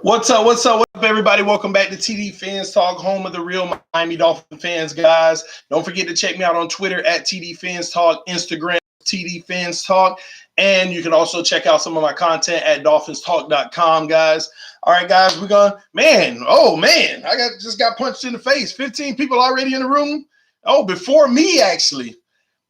What's up? What's up, everybody? Welcome back to TD Fans Talk, home of the real Miami Dolphin fans, guys. Don't forget to check me out on Twitter at TD Fans Talk, Instagram, TD Fans Talk, and you can also check out some of my content at dolphinstalk.com, guys. All right, guys, we're going, man, just got punched in the face. 15 people already in the room. Oh, before me, actually.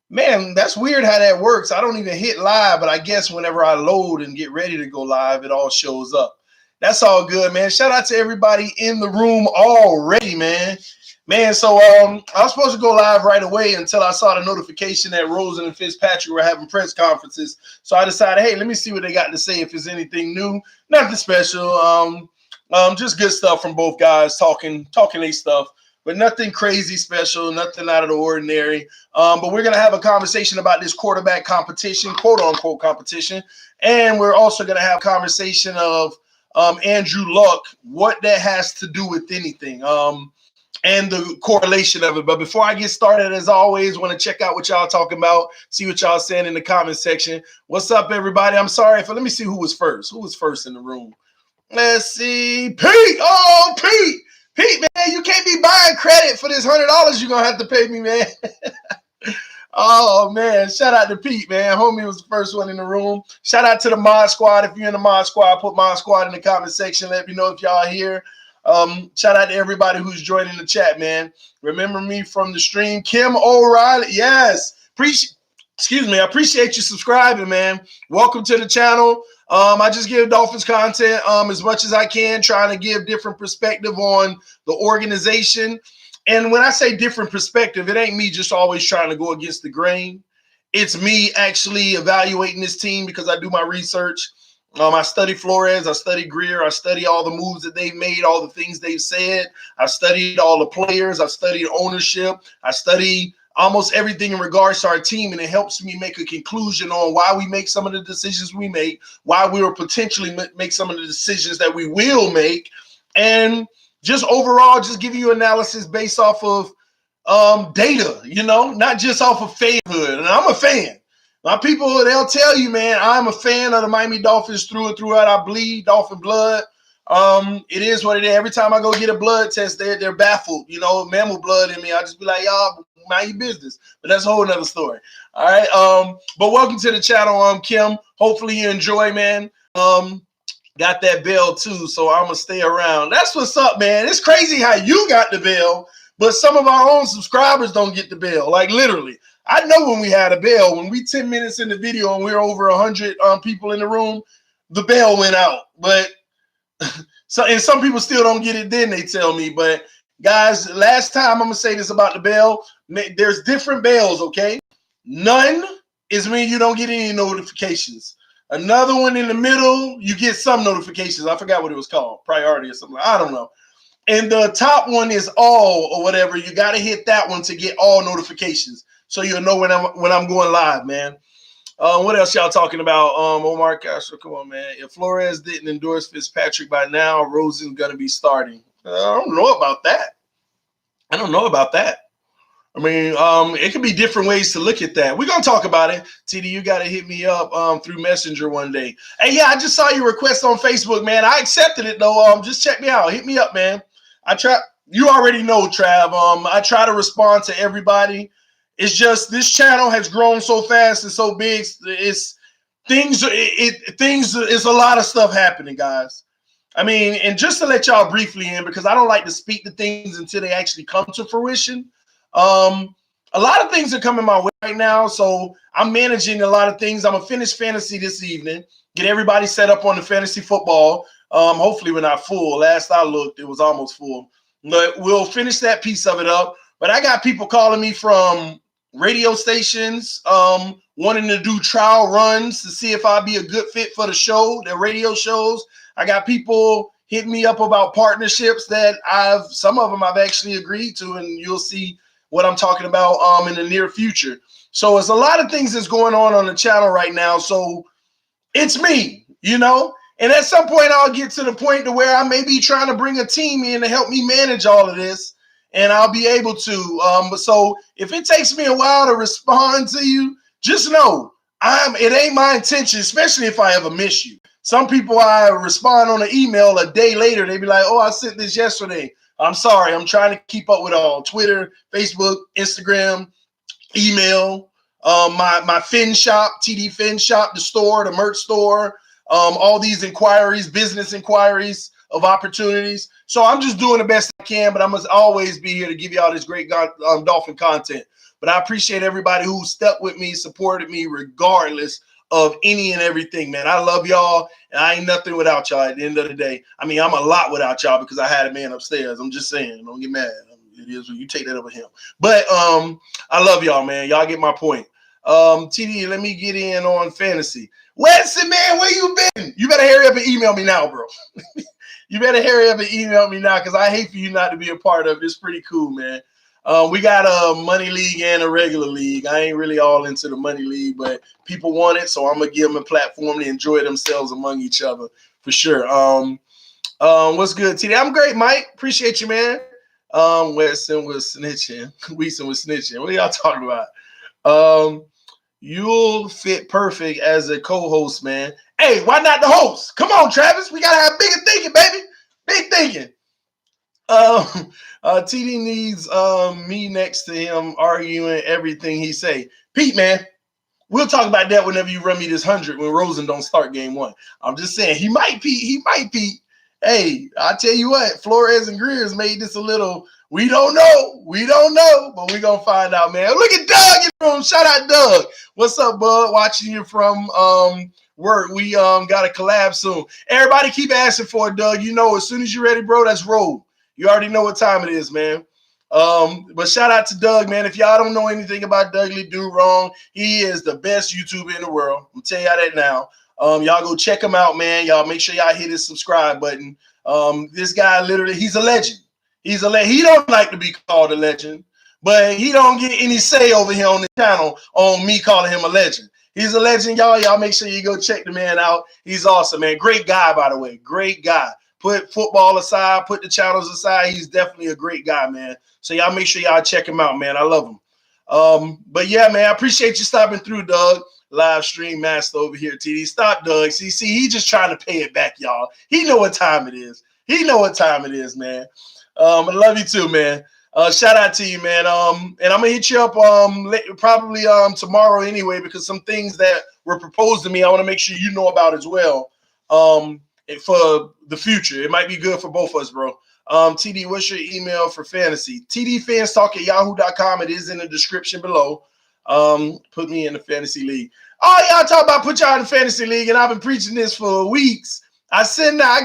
Man, that's weird how that works. I don't even hit live, but I guess whenever I load and get ready to go live, it all shows up. That's all good, man. Shout out to everybody in the room already, man. So I was supposed to go live right away until I saw the notification that Rosen and Fitzpatrick were having press conferences. So I decided, hey, let me see what they got to say, if there's anything new. Nothing special. Just good stuff from both guys talking their stuff. But nothing crazy special, nothing out of the ordinary. But we're going to have a conversation about this quarterback competition, quote-unquote competition. And we're also going to have a conversation of Andrew Luck, what that has to do with anything, and the correlation of it. But before I get started, as always, want to check out what y'all talking about, see what y'all saying in the comment section. What's up, everybody? I'm sorry let me see who was first. Who was first in the room? Let's see. Pete! Oh, Pete! Pete, man, you can't be buying credit for this $100 you're going to have to pay me, man. Oh, man. Shout out to Pete, man. Homie was the first one in the room. Shout out to the Mod Squad. If you're in the Mod Squad, put Mod Squad in the comment section. Let me know if y'all here. Shout out to everybody who's joining the chat, man. Remember me from the stream. Kim O'Reilly. Yes. I appreciate you subscribing, man. Welcome to the channel. I just give Dolphins content as much as I can, trying to give different perspective on the organization. And when I say different perspective, it ain't me just always trying to go against the grain. It's me actually evaluating this team because I do my research. I study Flores, I study Greer, I study all the moves that they've made, all the things they've said. I studied all the players, I studied ownership, I study almost everything in regards to our team, and it helps me make a conclusion on why we make some of the decisions we make, why we will potentially make some of the decisions that we will make, and just overall just give you analysis based off of data, not just off of fanhood. And I'm a fan. My people, they'll tell you, man, I'm a fan of the Miami Dolphins through and throughout. I bleed Dolphin blood. It is what it is. Every time I go get a blood test, they're baffled. Mammal blood in me. I just be like, y'all, mind your business. But that's a whole nother story. All right. But welcome to the channel, Kim. Hopefully you enjoy, man. Got that bell too, so I'm gonna stay around. That's what's up, man. It's crazy how you got the bell, but some of our own subscribers don't get the bell. Like literally. I know when we had a bell, when we 10 minutes in the video and we we're over 100 people in the room, the bell went out. But some people still don't get it then, they tell me. But guys, last time I'm going to say this about the bell. There's different bells, okay? None is when you don't get any notifications. Another one in the middle, you get some notifications. I forgot what it was called, priority or something. I don't know. And the top one is all or whatever. You got to hit that one to get all notifications, so you'll know when I'm going live, man. What else y'all talking about? Omar Castro, come on, man. If Flores didn't endorse Fitzpatrick by now, Rosen's gonna be starting. I don't know about that. I mean, it could be different ways to look at that. We're gonna talk about it. TD, you gotta hit me up through Messenger one day. Hey, yeah, I just saw your request on Facebook, man. I accepted it though. Just check me out. Hit me up, man. You already know, Trav. I try to respond to everybody. It's just this channel has grown so fast and so big. It's a lot of stuff happening, guys. I mean, and just to let y'all briefly in, because I don't like to speak to things until they actually come to fruition. A lot of things are coming my way right now, so I'm managing a lot of things. I'm gonna finish fantasy this evening, get everybody set up on the fantasy football. Hopefully we're not full. Last I looked, it was almost full. But we'll finish that piece of it up. But I got people calling me from radio stations wanting to do trial runs to see if I'd be a good fit for the show, the radio shows. I got people hitting me up about partnerships that some of them I've actually agreed to, and you'll see what I'm talking about in the near future. So it's a lot of things that's going on the channel right now. So it's me, and at some point I'll get to the point to where I may be trying to bring a team in to help me manage all of this. And I'll be able to. So if it takes me a while to respond to you, just know it ain't my intention, especially if I ever miss you. Some people I respond on an email a day later. They be like, "Oh, I sent this yesterday." I'm sorry. I'm trying to keep up with all Twitter, Facebook, Instagram, email, my Fin Shop, TD Fin Shop, the store, the merch store, all these inquiries, business inquiries of opportunities. So I'm just doing the best I can, but I must always be here to give you all this great Dolphin content. But I appreciate everybody who stuck with me, supported me, regardless of any and everything, man. I love y'all, and I ain't nothing without y'all at the end of the day. I mean, I'm a lot without y'all because I had a man upstairs. I'm just saying, don't get mad. It is when you take that over him. But I love y'all, man. Y'all get my point. TD, let me get in on fantasy. Wesley, man, where you been? You better hurry up and email me now, bro. You better hurry up and email me now because I hate for you not to be a part of it. It's pretty cool, man. We got a money league and a regular league. I ain't really all into the money league, but people want it, so I'm going to give them a platform to enjoy themselves among each other for sure. What's good, TD? I'm great, Mike. Appreciate you, man. Weston was snitching. Weeson was snitching. What are y'all talking about? You'll fit perfect as a co-host, man. Hey, why not the host? Come on, Travis. We gotta have bigger thinking, baby. Big thinking. TD needs me next to him arguing everything he say. Pete, man, we'll talk about that whenever you run me this 100 when Rosen don't start game one. I'm just saying he might Pete. He might Pete. Hey, I tell you what, Flores and Greer's made this a little. We don't know, but we're gonna find out, man. Look at Doug in the room. Shout out Doug. What's up, bud? Watching you from work. We got a collab soon. Everybody keep asking for it, Doug. You know, as soon as you're ready, bro, that's roll. You already know what time it is, man. But shout out to Doug, man. If y'all don't know anything about Dudley Do Wrong, he is the best YouTuber in the world. I'm telling y'all that now. Y'all go check him out, man. Y'all make sure y'all hit his subscribe button. This guy literally, he's a legend. He don't like to be called a legend, but he don't get any say over here on the channel on me calling him a legend. He's a legend, y'all. Y'all make sure you go check the man out. He's awesome, man. Great guy, by the way. Great guy. Put football aside, put the channels aside. He's definitely a great guy, man. So y'all make sure y'all check him out, man. I love him. But yeah, man, I appreciate you stopping through, Doug. Live stream master over here, TD. Stop, Doug. See, he just trying to pay it back, y'all. He know what time it is. Man. I love you too, man. Shout out to you, man. And I'm gonna hit you up probably tomorrow anyway, because some things that were proposed to me, I want to make sure you know about as well. For the future, it might be good for both of us, bro. TD, what's your email for fantasy? TDfanstalk@yahoo.com. It is in the description below. Put me in the fantasy league. Oh, y'all talk about put y'all in the fantasy league, and I've been preaching this for weeks. I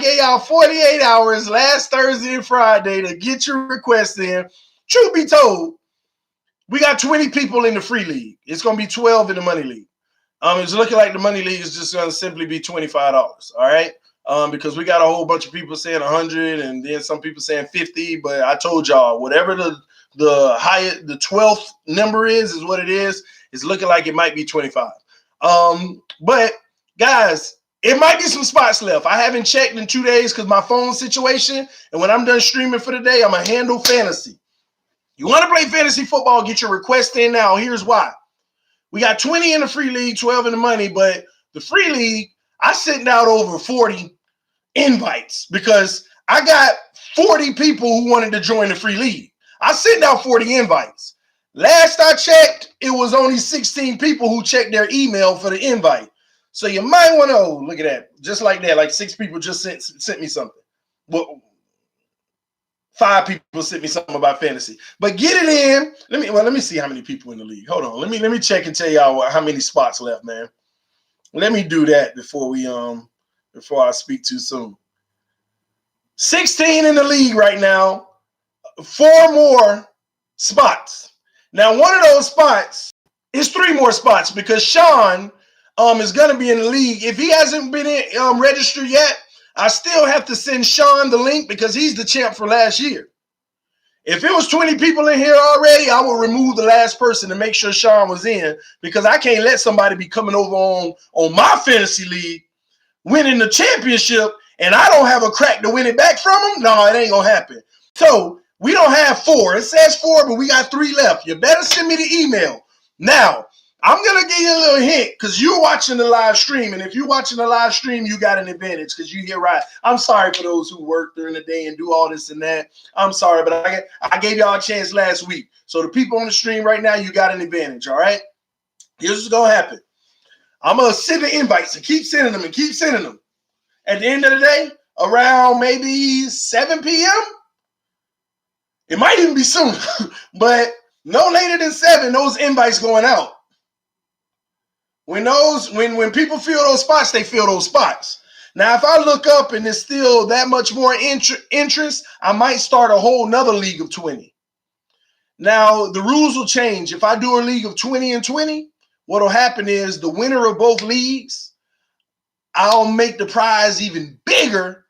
gave y'all 48 hours last Thursday and Friday to get your request in. Truth be told, we got 20 people in the free league. It's going to be 12 in the money league. It's looking like the money league is just going to simply be $25. All right. Because we got a whole bunch of people saying 100 and then some people saying 50. But I told y'all, whatever the highest, the 12th number is what it is. It's looking like it might be 25. But guys, it might be some spots left. I haven't checked in 2 days because my phone situation. And when I'm done streaming for the day, I'm going to handle fantasy. You want to play fantasy football, get your request in now. Here's why. We got 20 in the free league, 12 in the money. But the free league, I sent out over 40 invites because I got 40 people who wanted to join the free league. I sent out 40 invites. Last I checked, it was only 16 people who checked their email for the invite. So you might want to, look at that. Just like that, like 6 people just sent me something. Well, 5 people sent me something about fantasy. But get it in. Let me see how many people in the league. Hold on. Let me check and tell y'all how many spots left, man. Let me do that before I speak too soon. 16 in the league right now. 4 more spots. Now, one of those spots is 3 more spots because Sean is going to be in the league. If he hasn't been registered yet, I still have to send Sean the link because he's the champ for last year. If it was 20 people in here already, I would remove the last person to make sure Sean was in because I can't let somebody be coming over on my fantasy league, winning the championship, and I don't have a crack to win it back from them. No, it ain't going to happen. So we don't have 4. It says 4, but we got 3 left. You better send me the email. Now, I'm going to give you a little hint because you're watching the live stream. And if you're watching the live stream, you got an advantage because you hear right. I'm sorry for those who work during the day and do all this and that. I'm sorry, but I gave y'all a chance last week. So the people on the stream right now, you got an advantage, all right? Here's what's going to happen. I'm going to send the invites and keep sending them and keep sending them. At the end of the day, around maybe 7 p.m., it might even be sooner, but no later than 7, those invites going out. When people fill those spots, they fill those spots. Now, if I look up and there's still that much more interest, I might start a whole nother league of 20. Now, the rules will change. If I do a league of 20 and 20, what will happen is the winner of both leagues, I'll make the prize even bigger.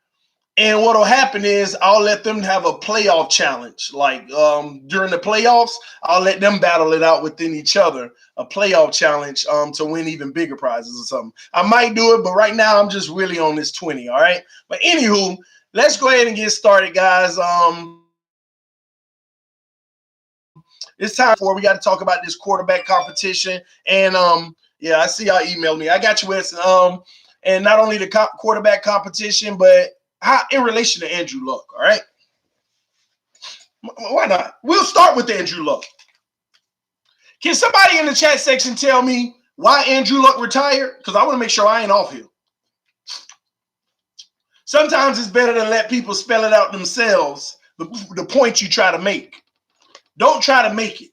And what will happen is I'll let them have a playoff challenge. Like during the playoffs, I'll let them battle it out within each other. A playoff challenge to win even bigger prizes or something. I might do it, but right now I'm just really on this 20, all right? But anywho, let's go ahead and get started, guys. It's time for we got to talk about this quarterback competition. And yeah, I see y'all emailed me. I got you, Wes. And not only the quarterback competition, but how in relation to Andrew Luck, all right? Why not? We'll start with Andrew Luck. Can somebody in the chat section tell me why Andrew Luck retired? Because I want to make sure I ain't off here. Sometimes it's better to let people spell it out themselves, the point you try to make. Don't try to make it.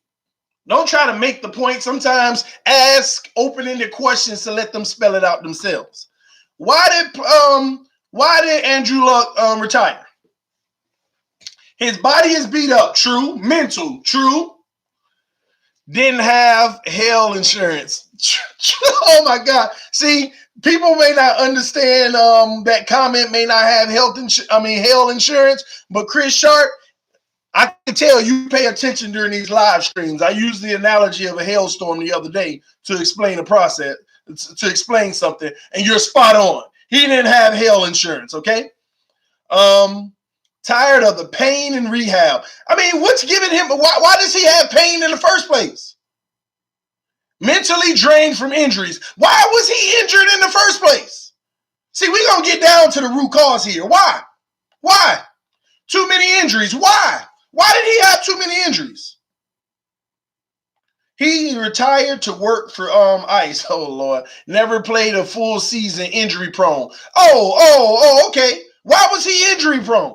Don't try to make the point. Sometimes ask open-ended questions to let them spell it out themselves. Why did Andrew Luck retire? His body is beat up, true. Mental, true. Didn't have health insurance. Oh my God. See, people may not understand that comment may not have health insurance, but Chris Sharp, I can tell you pay attention during these live streams. I used the analogy of a hailstorm the other day to explain a process, to explain something, and you're spot on. He didn't have health insurance, okay? Tired of the pain and rehab. I mean, what's giving him? Why does he have pain in the first place? Mentally drained from injuries. Why was he injured in the first place? See, we're going to get down to the root cause here. Why? Why? Too many injuries. Why? Why did he have too many injuries? He retired to work for ICE. Oh, Lord. Never played a full season, injury prone. Oh, okay. Why was he injury prone?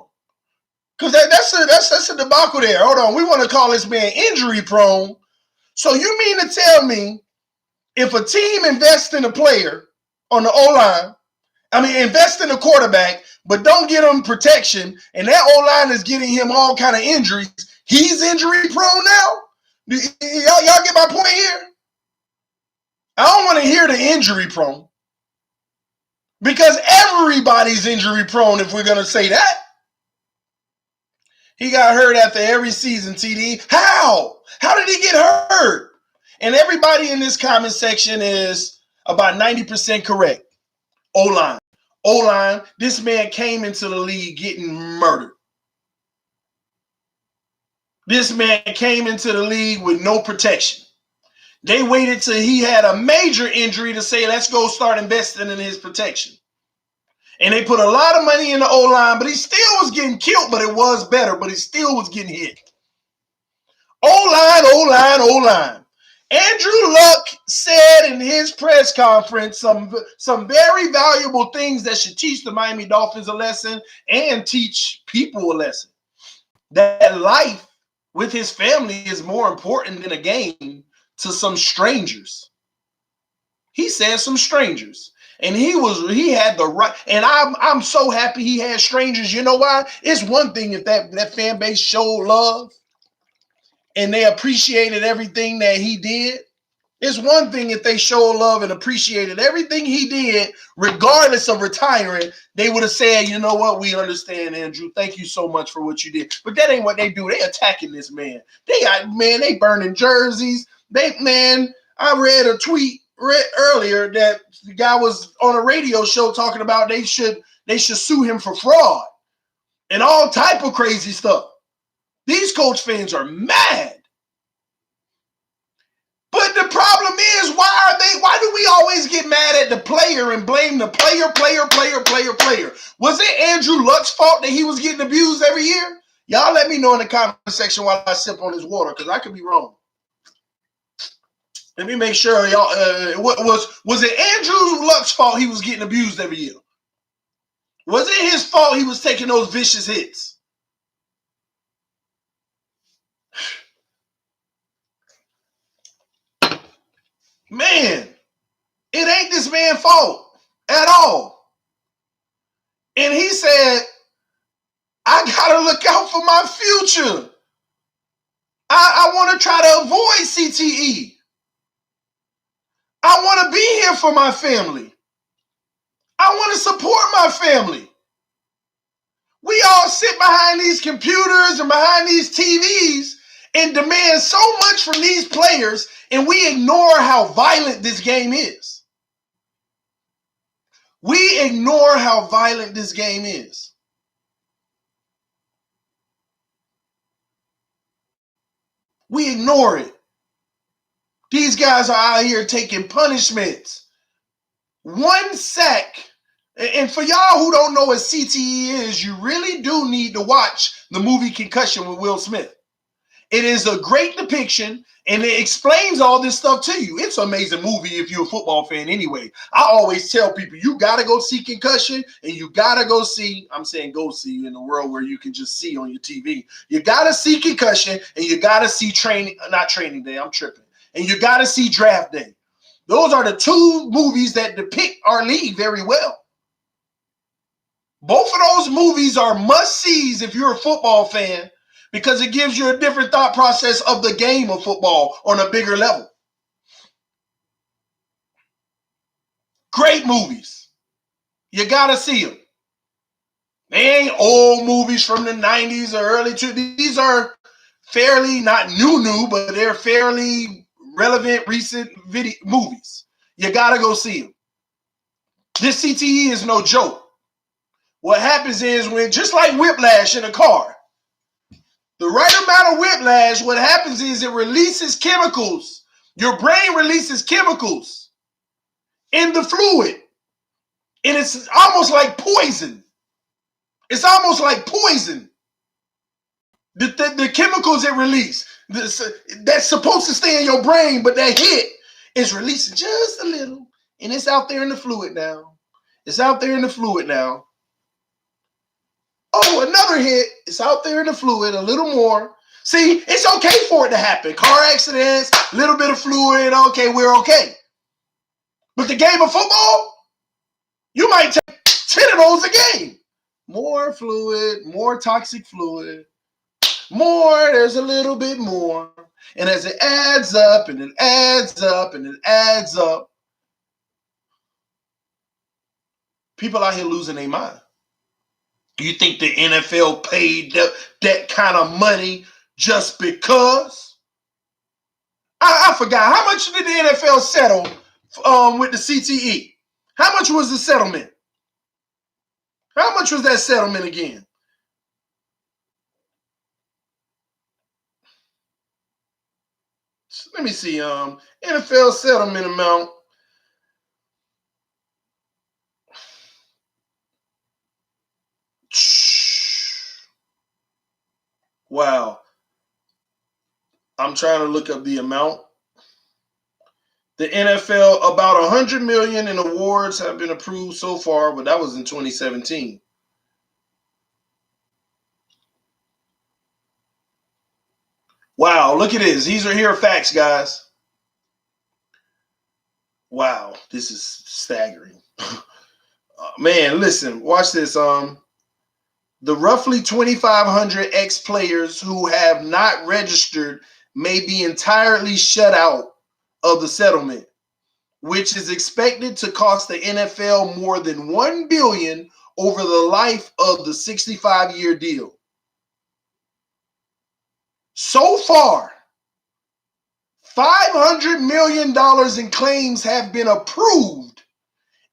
Because that's a debacle there. Hold on. We want to call this man injury prone. So you mean to tell me if a team invests in a player on the O-line, invest in a quarterback, but don't get him protection, and that O-line is getting him all kind of injuries, he's injury prone now? Y'all get my point here? I don't want to hear the injury prone. Because everybody's injury prone if we're going to say that. He got hurt after every season, TD. How? How did he get hurt? And everybody in this comment section is about 90% correct. O-line. O-line. This man came into the league getting murdered. This man came into the league with no protection. They waited till he had a major injury to say, let's go start investing in his protection. And they put a lot of money in the O-line, but he still was getting killed, but it was better, but he still was getting hit. O-line. Andrew Luck said in his press conference some very valuable things that should teach the Miami Dolphins a lesson and teach people a lesson. That life with his family is more important than a game to some strangers. He said some strangers. And he had the right, and I'm so happy he had strangers. You know why? It's one thing if that fan base showed love and they appreciated everything that he did. It's one thing if they showed love and appreciated everything he did, regardless of retiring, they would have said, you know what, we understand, Andrew. Thank you so much for what you did. But that ain't what they do. They attacking this man. They burning jerseys. I read a tweet earlier that the guy was on a radio show talking about they should sue him for fraud and all type of crazy stuff. These Colts fans are mad. But But the problem is, why do we always get mad at the player and blame the player? Was it Andrew Luck's fault that he was getting abused every year? Y'all let me know in the comment section while I sip on this water, because I could be wrong. Let me make sure y'all. Was it Andrew Luck's fault he was getting abused every year? Was it his fault he was taking those vicious hits? Man, it ain't this man's fault at all. And he said, I gotta look out for my future. I want to try to avoid CTE. I want to be here for my family. I want to support my family. We all sit behind these computers and behind these TVs and demand so much from these players, and we ignore how violent this game is. We ignore how violent this game is. We ignore it. These guys are out here taking punishments. One sack. And for y'all who don't know what CTE is, you really do need to watch the movie Concussion with Will Smith. It is a great depiction, and it explains all this stuff to you. It's an amazing movie if you're a football fan anyway. I always tell people, you got to go see Concussion, and you got to go see, I'm saying go see in a world where you can just see on your TV. You got to see Concussion, and you got to see not Training Day, I'm tripping. And you got to see Draft Day. Those are the two movies that depict our league very well. Both of those movies are must-sees if you're a football fan, because it gives you a different thought process of the game of football on a bigger level. Great movies. You got to see them. They ain't old movies from the 90s or early 2000s. These are fairly, not new, but they're fairly relevant, recent movies. You got to go see them. This CTE is no joke. What happens is when, just like whiplash in a car, the right amount of whiplash, what happens is it releases chemicals. Your brain releases chemicals in the fluid. And it's almost like poison. It's almost like poison. The chemicals it release, that's supposed to stay in your brain, but that hit is releasing just a little. And it's out there in the fluid now. It's out there in the fluid now. Oh, another hit. It's out there in the fluid, a little more. See, it's okay for it to happen. Car accidents, a little bit of fluid. Okay, we're okay. But the game of football, you might take 10 of those a game. More fluid, more toxic fluid. More, there's a little bit more. And as it adds up and it adds up and it adds up, people out here losing their mind. You think the NFL paid that kind of money just because? I forgot. How much did the NFL settle with the CTE? How much was the settlement? How much was that settlement again? Let me see. NFL settlement amount. Wow. I'm trying to look up the amount. The NFL, about $100 million in awards have been approved so far, but that was in 2017. Wow, look at this. These are here facts, guys. Wow, this is staggering. Man, listen, watch this. The roughly 2,500 ex-players who have not registered may be entirely shut out of the settlement, which is expected to cost the NFL more than $1 billion over the life of the 65-year deal. So far, $500 million in claims have been approved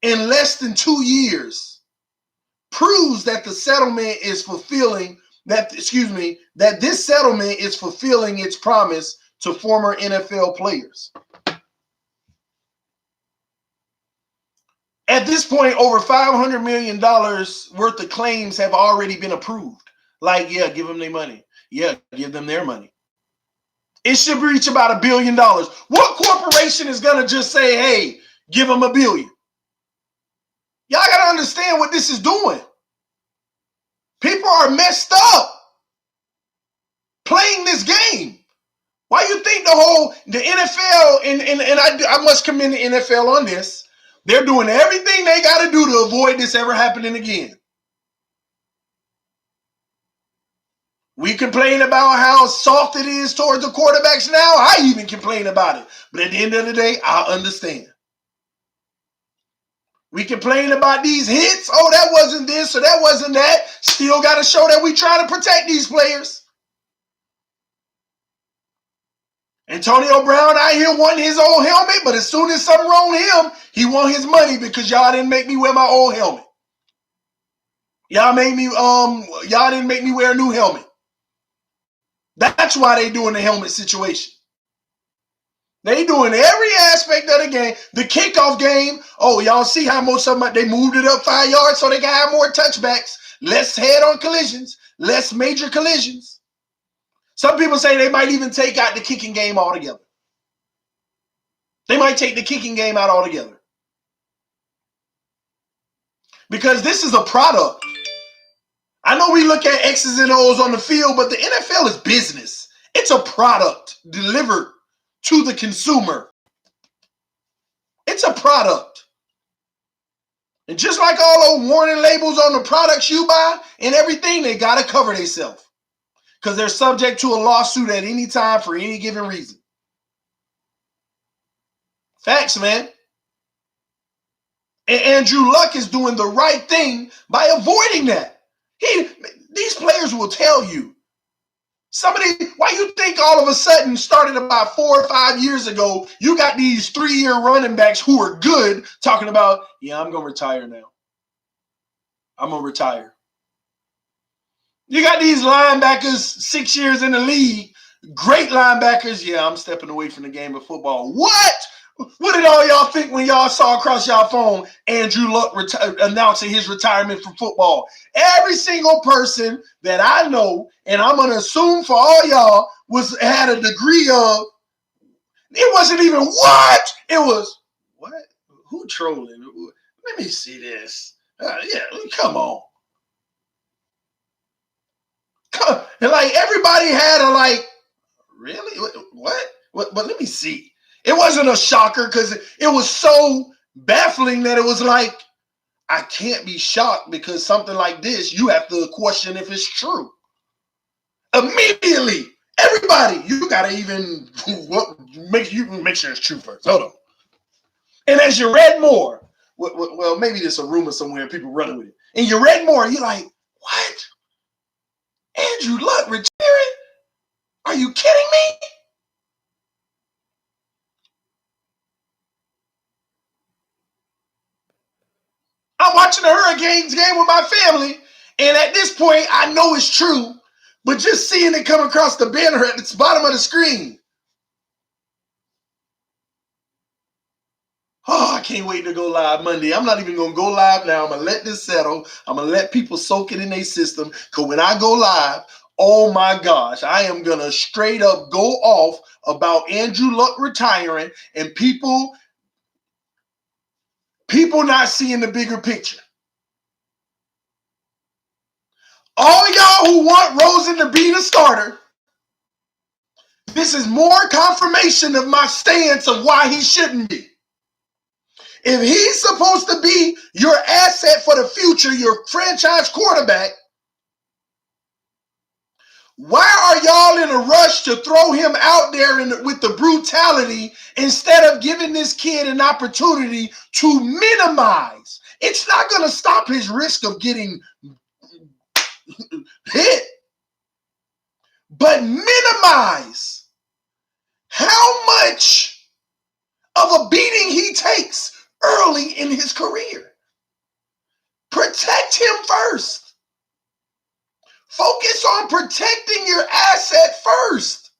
in less than 2 years. Proves that the settlement is fulfilling that this settlement is fulfilling its promise to former NFL players. At this point, over $500 million worth of claims have already been approved. Like, yeah, give them their money. Yeah, give them their money. It should reach about $1 billion. What corporation is going to just say, hey, give them $1 billion? Y'all got to understand what this is doing. People are messed up playing this game. Why you think the NFL, and I must commend the NFL on this, they're doing everything they got to do to avoid this ever happening again. We complain about how soft it is towards the quarterbacks now. I even complain about it. But at the end of the day, I understand. We complain about these hits. Oh, that wasn't this or that wasn't that. Still got to show that we try to protect these players. Antonio Brown out here wanting his old helmet, but as soon as something wrong with him, he want his money because y'all didn't make me wear my old helmet. Y'all didn't make me wear a new helmet. That's why they doing the helmet situation. They doing every aspect of the game. The kickoff game, oh, y'all see how most of them, they moved it up 5 yards so they can have more touchbacks, less head-on collisions, less major collisions. Some people say they might even take out the kicking game altogether. They might take the kicking game out altogether. Because this is a product. I know we look at X's and O's on the field, but the NFL is business. It's a product delivered to the consumer. It's a product. And just like all those warning labels on the products you buy and everything, they got to cover themselves. Because they're subject to a lawsuit at any time for any given reason. Facts, man. And Andrew Luck is doing the right thing by avoiding that. These players will tell you. Why you think all of a sudden, started about 4 or 5 years ago, you got these 3-year running backs who are good talking about, yeah, I'm going to retire now. I'm going to retire. You got these linebackers 6 years in the league, great linebackers. Yeah, I'm stepping away from the game of football. What? What did all y'all think when y'all saw across y'all phone Andrew Luck announcing his retirement from football? Every single person that I know, and I'm going to assume for all y'all, had a degree of, it wasn't even what? It was, what? Who trolling? Let me see this. Yeah, come on. And like everybody had a like, really? What? But let me see. It wasn't a shocker because it was so baffling that it was like, I can't be shocked because something like this, you have to question if it's true. Immediately, everybody, you got to even make sure it's true first. Hold on. And as you read more, well, maybe there's a rumor somewhere, people running with it. And you read more, you're like, what? Andrew Luck retiring? Are you kidding me? I'm watching the Hurricanes game with my family, and at this point, I know it's true, but just seeing it come across the banner at the bottom of the screen. Oh, I can't wait to go live Monday. I'm not even going to go live now. I'm going to let this settle. I'm going to let people soak it in their system, because when I go live, oh my gosh, I am going to straight up go off about Andrew Luck retiring and people not seeing the bigger picture. All y'all who want Rosen to be the starter, this is more confirmation of my stance of why he shouldn't be. If he's supposed to be your asset for the future, your franchise quarterback, why are y'all in a rush to throw him out there with the brutality instead of giving this kid an opportunity to minimize? It's not going to stop his risk of getting hit, but minimize how much of a beating he takes early in his career. Protect him first. Focus on protecting your asset first.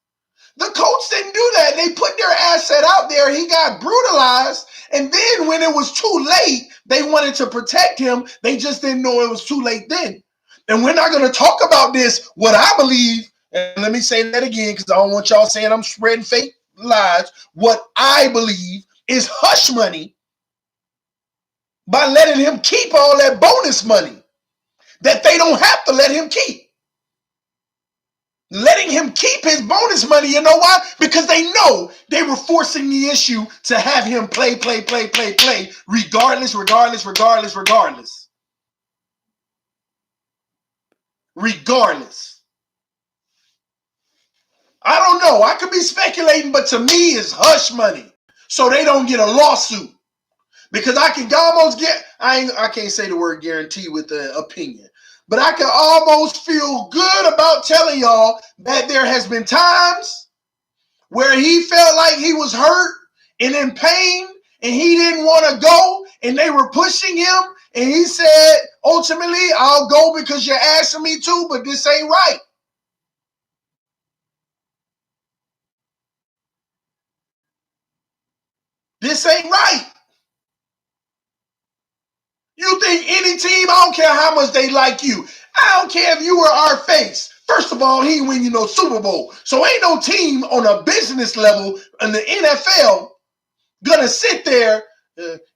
The Colts didn't do that. They put their asset out there. He got brutalized. And then when it was too late, They wanted to protect him. They just didn't know it was too late then. And we're not going to talk about this, what I believe, and let me say that again because I don't want y'all saying I'm spreading fake lies. What I believe is hush money by letting him keep all that bonus money that they don't have to let him keep. Letting him keep his bonus money, you know why? Because they know they were forcing the issue to have him play, regardless. I don't know. I could be speculating, but to me, it's hush money. So they don't get a lawsuit. Because I can almost get, I can't say the word guarantee with the opinion, but I can almost feel good about telling y'all that there has been times where he felt like he was hurt and in pain and he didn't want to go and they were pushing him and he said, ultimately, I'll go because you're asking me to, but this ain't right. This ain't right. You think any team, I don't care how much they like you. I don't care if you were our face. First of all, he ain't win you no Super Bowl. So ain't no team on a business level in the NFL gonna sit there.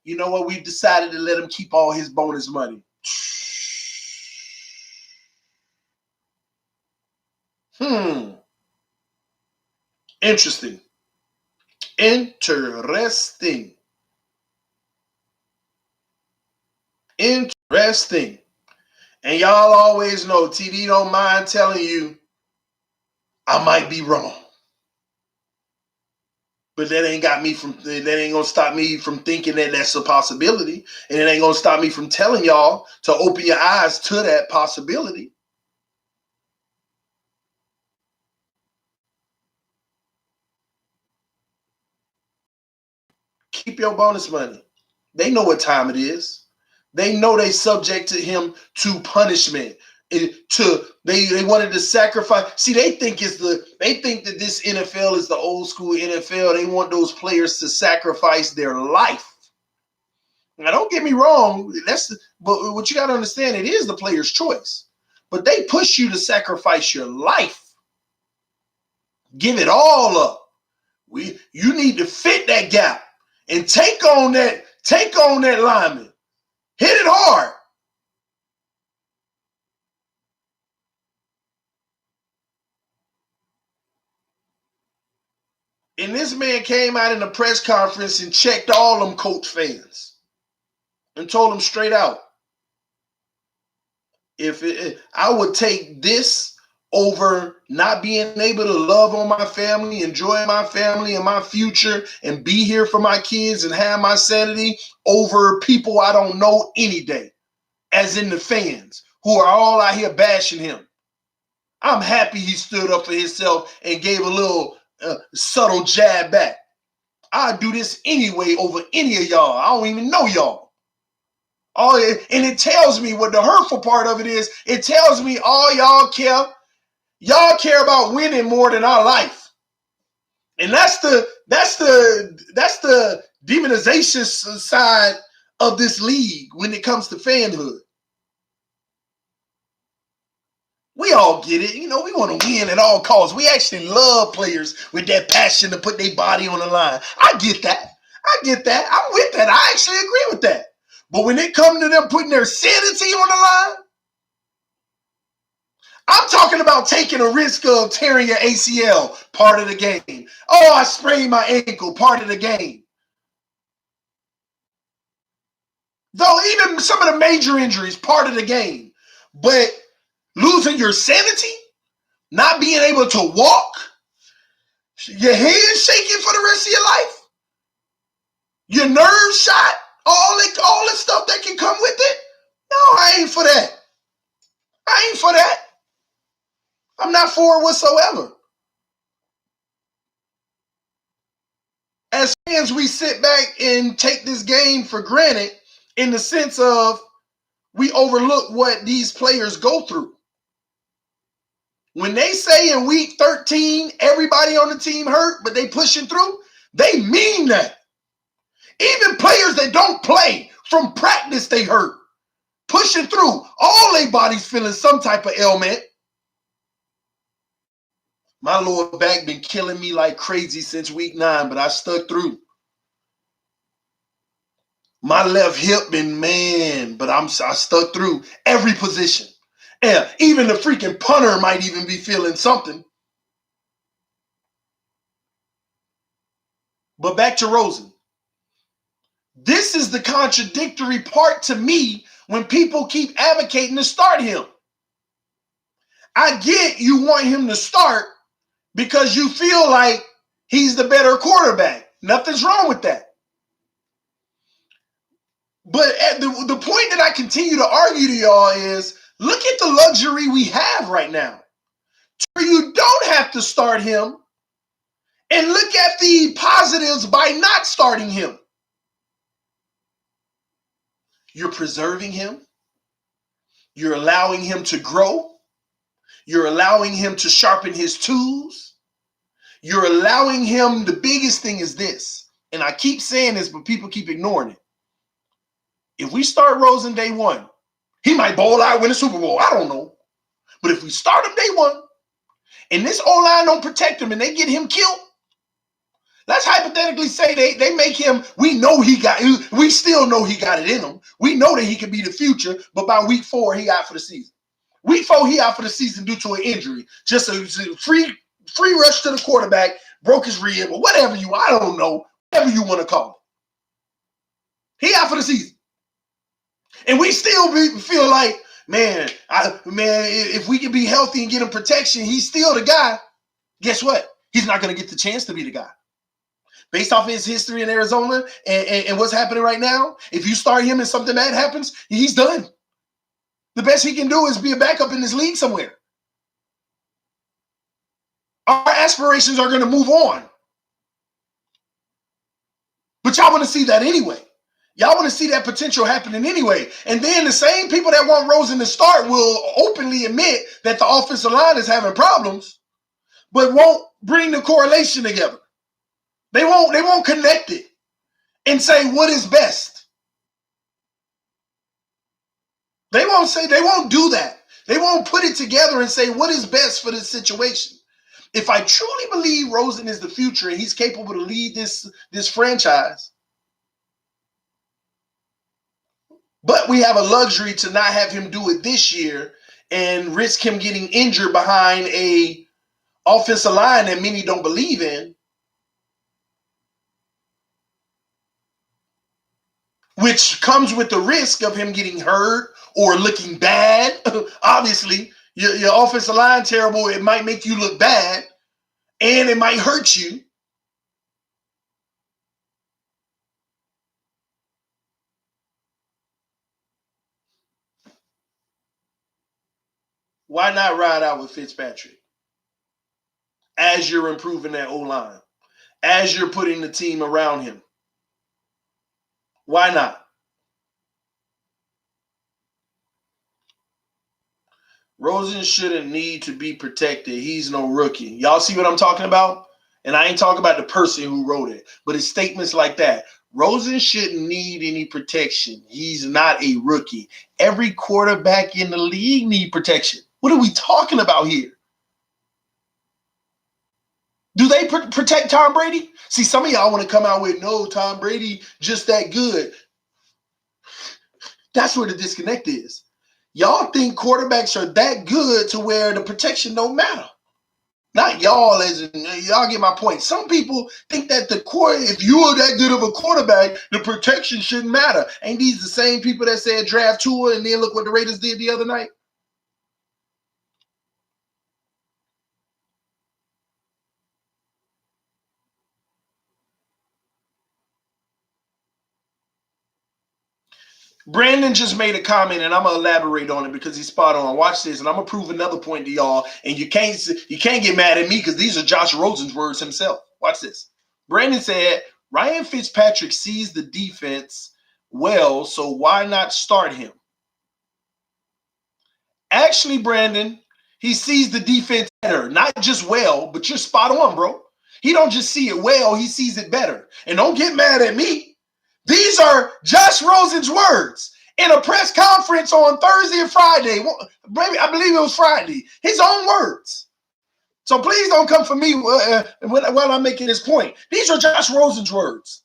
You know what? We've decided to let him keep all his bonus money. Interesting. Interesting. Interesting. And y'all always know TD don't mind telling you I might be wrong. But that ain't gonna stop me from thinking that that's a possibility. And it ain't gonna stop me from telling y'all to open your eyes to that possibility. Keep your bonus money. They know what time it is. They know they subjected him to punishment. They wanted to sacrifice. See, they think that this NFL is the old school NFL. They want those players to sacrifice their life. Now, don't get me wrong. But what you got to understand, it is the player's choice. But they push you to sacrifice your life. Give it all up. You need to fit that gap and take on that lineman. Hit it hard. And this man came out in a press conference and checked all them Colts fans and told them straight out, I would take this over not being able to love on my family, enjoy my family and my future, and be here for my kids and have my sanity over people I don't know any day, as in the fans who are all out here bashing him. I'm happy he stood up for himself and gave a little subtle jab back. I'd do this anyway over any of y'all. I don't even know y'all. And it tells me what the hurtful part of it is. It tells me all y'all care. Y'all care about winning more than our life. And that's the demonization side of this league when it comes to fanhood. We all get it. You know, we want to win at all costs. We actually love players with that passion to put their body on the line. I get that. I'm with that. I actually agree with that. But when it comes to them putting their sanity on the line, I'm talking about taking a risk of tearing your ACL, part of the game. Oh, I sprained my ankle, part of the game. Though even some of the major injuries, part of the game. But losing your sanity, not being able to walk, your hands shaking for the rest of your life, your nerves shot, all the stuff that can come with it. No, I ain't for that. I'm not for it whatsoever. As fans, we sit back and take this game for granted in the sense of we overlook what these players go through. When they say in week 13, everybody on the team hurt, but they pushing through, they mean that. Even players that don't play From practice, they hurt. Pushing through. All their bodies feeling some type of ailment. My lower back been killing me like crazy since week 9, but I stuck through. My left hip been, man, but I stuck through every position. And even the freaking punter might even be feeling something. But back to Rosen. This is the contradictory part to me when people keep advocating to start him. I get you want him to start because you feel like he's the better quarterback. Nothing's wrong with that. But at the point that I continue to argue to y'all is, look at the luxury we have right now. You don't have to start him, and look at the positives by not starting him. You're preserving him. You're allowing him to grow. You're allowing him to sharpen his tools. You're allowing him, the biggest thing is this, and I keep saying this, but people keep ignoring it. If we start Rosen day one, he might bowl out, win a Super Bowl. I don't know. But if we start him day one, and this O-line don't protect him and they get him killed, let's hypothetically say they make him, we still know he got it in him. We know that he could be the future, but by week 4, he out for the season. Week 4, he out for the season due to an injury. Just a free rush to the quarterback, broke his rib, or whatever I don't know, whatever you want to call it. He out for the season. And we still feel like, man, if we can be healthy and get him protection, he's still the guy. Guess what? He's not going to get the chance to be the guy. Based off his history in Arizona and what's happening right now, if you start him and something bad happens, he's done. The best he can do is be a backup in this league somewhere. Our aspirations are going to move on. But y'all want to see that anyway. Y'all want to see that potential happening anyway. And then the same people that want Rosen to start will openly admit that the offensive line is having problems, but won't bring the correlation together. They won't connect it and say what is best. They won't do that. They won't put it together and say what is best for this situation. If I truly believe Rosen is the future and he's capable to lead this franchise, but we have a luxury to not have him do it this year and risk him getting injured behind a offensive line that many don't believe in, which comes with the risk of him getting hurt or looking bad. Obviously, your offensive line terrible, it might make you look bad, and it might hurt you. Why not ride out with Fitzpatrick as you're improving that O-line, as you're putting the team around him? Why not? Rosen shouldn't need to be protected. He's no rookie. Y'all see what I'm talking about? And I ain't talking about the person who wrote it, but it's statements like that. Rosen shouldn't need any protection. He's not a rookie. Every quarterback in the league need protection. What are we talking about here? Do they protect Tom Brady? See, some of y'all want to come out with, no, Tom Brady just that good. That's where the disconnect is. Y'all think quarterbacks are that good to where the protection don't matter. Not y'all, as in, y'all get my point. Some people think that if you are that good of a quarterback, the protection shouldn't matter. Ain't these the same people that said draft Tua and then look what the Raiders did the other night? Brandon just made a comment, and I'm gonna elaborate on it because he's spot on. Watch this, and I'm gonna prove another point to y'all. And you can't get mad at me because these are Josh Rosen's words himself. Watch this. Brandon said Ryan Fitzpatrick sees the defense well, so why not start him? Actually, Brandon, he sees the defense better, not just well, but you're spot on, bro. He don't just see it well, he sees it better. And don't get mad at me. These are Josh Rosen's words in a press conference on Thursday or Friday. Maybe I believe it was Friday. His own words. So please don't come for me while I'm making this point. These are Josh Rosen's words.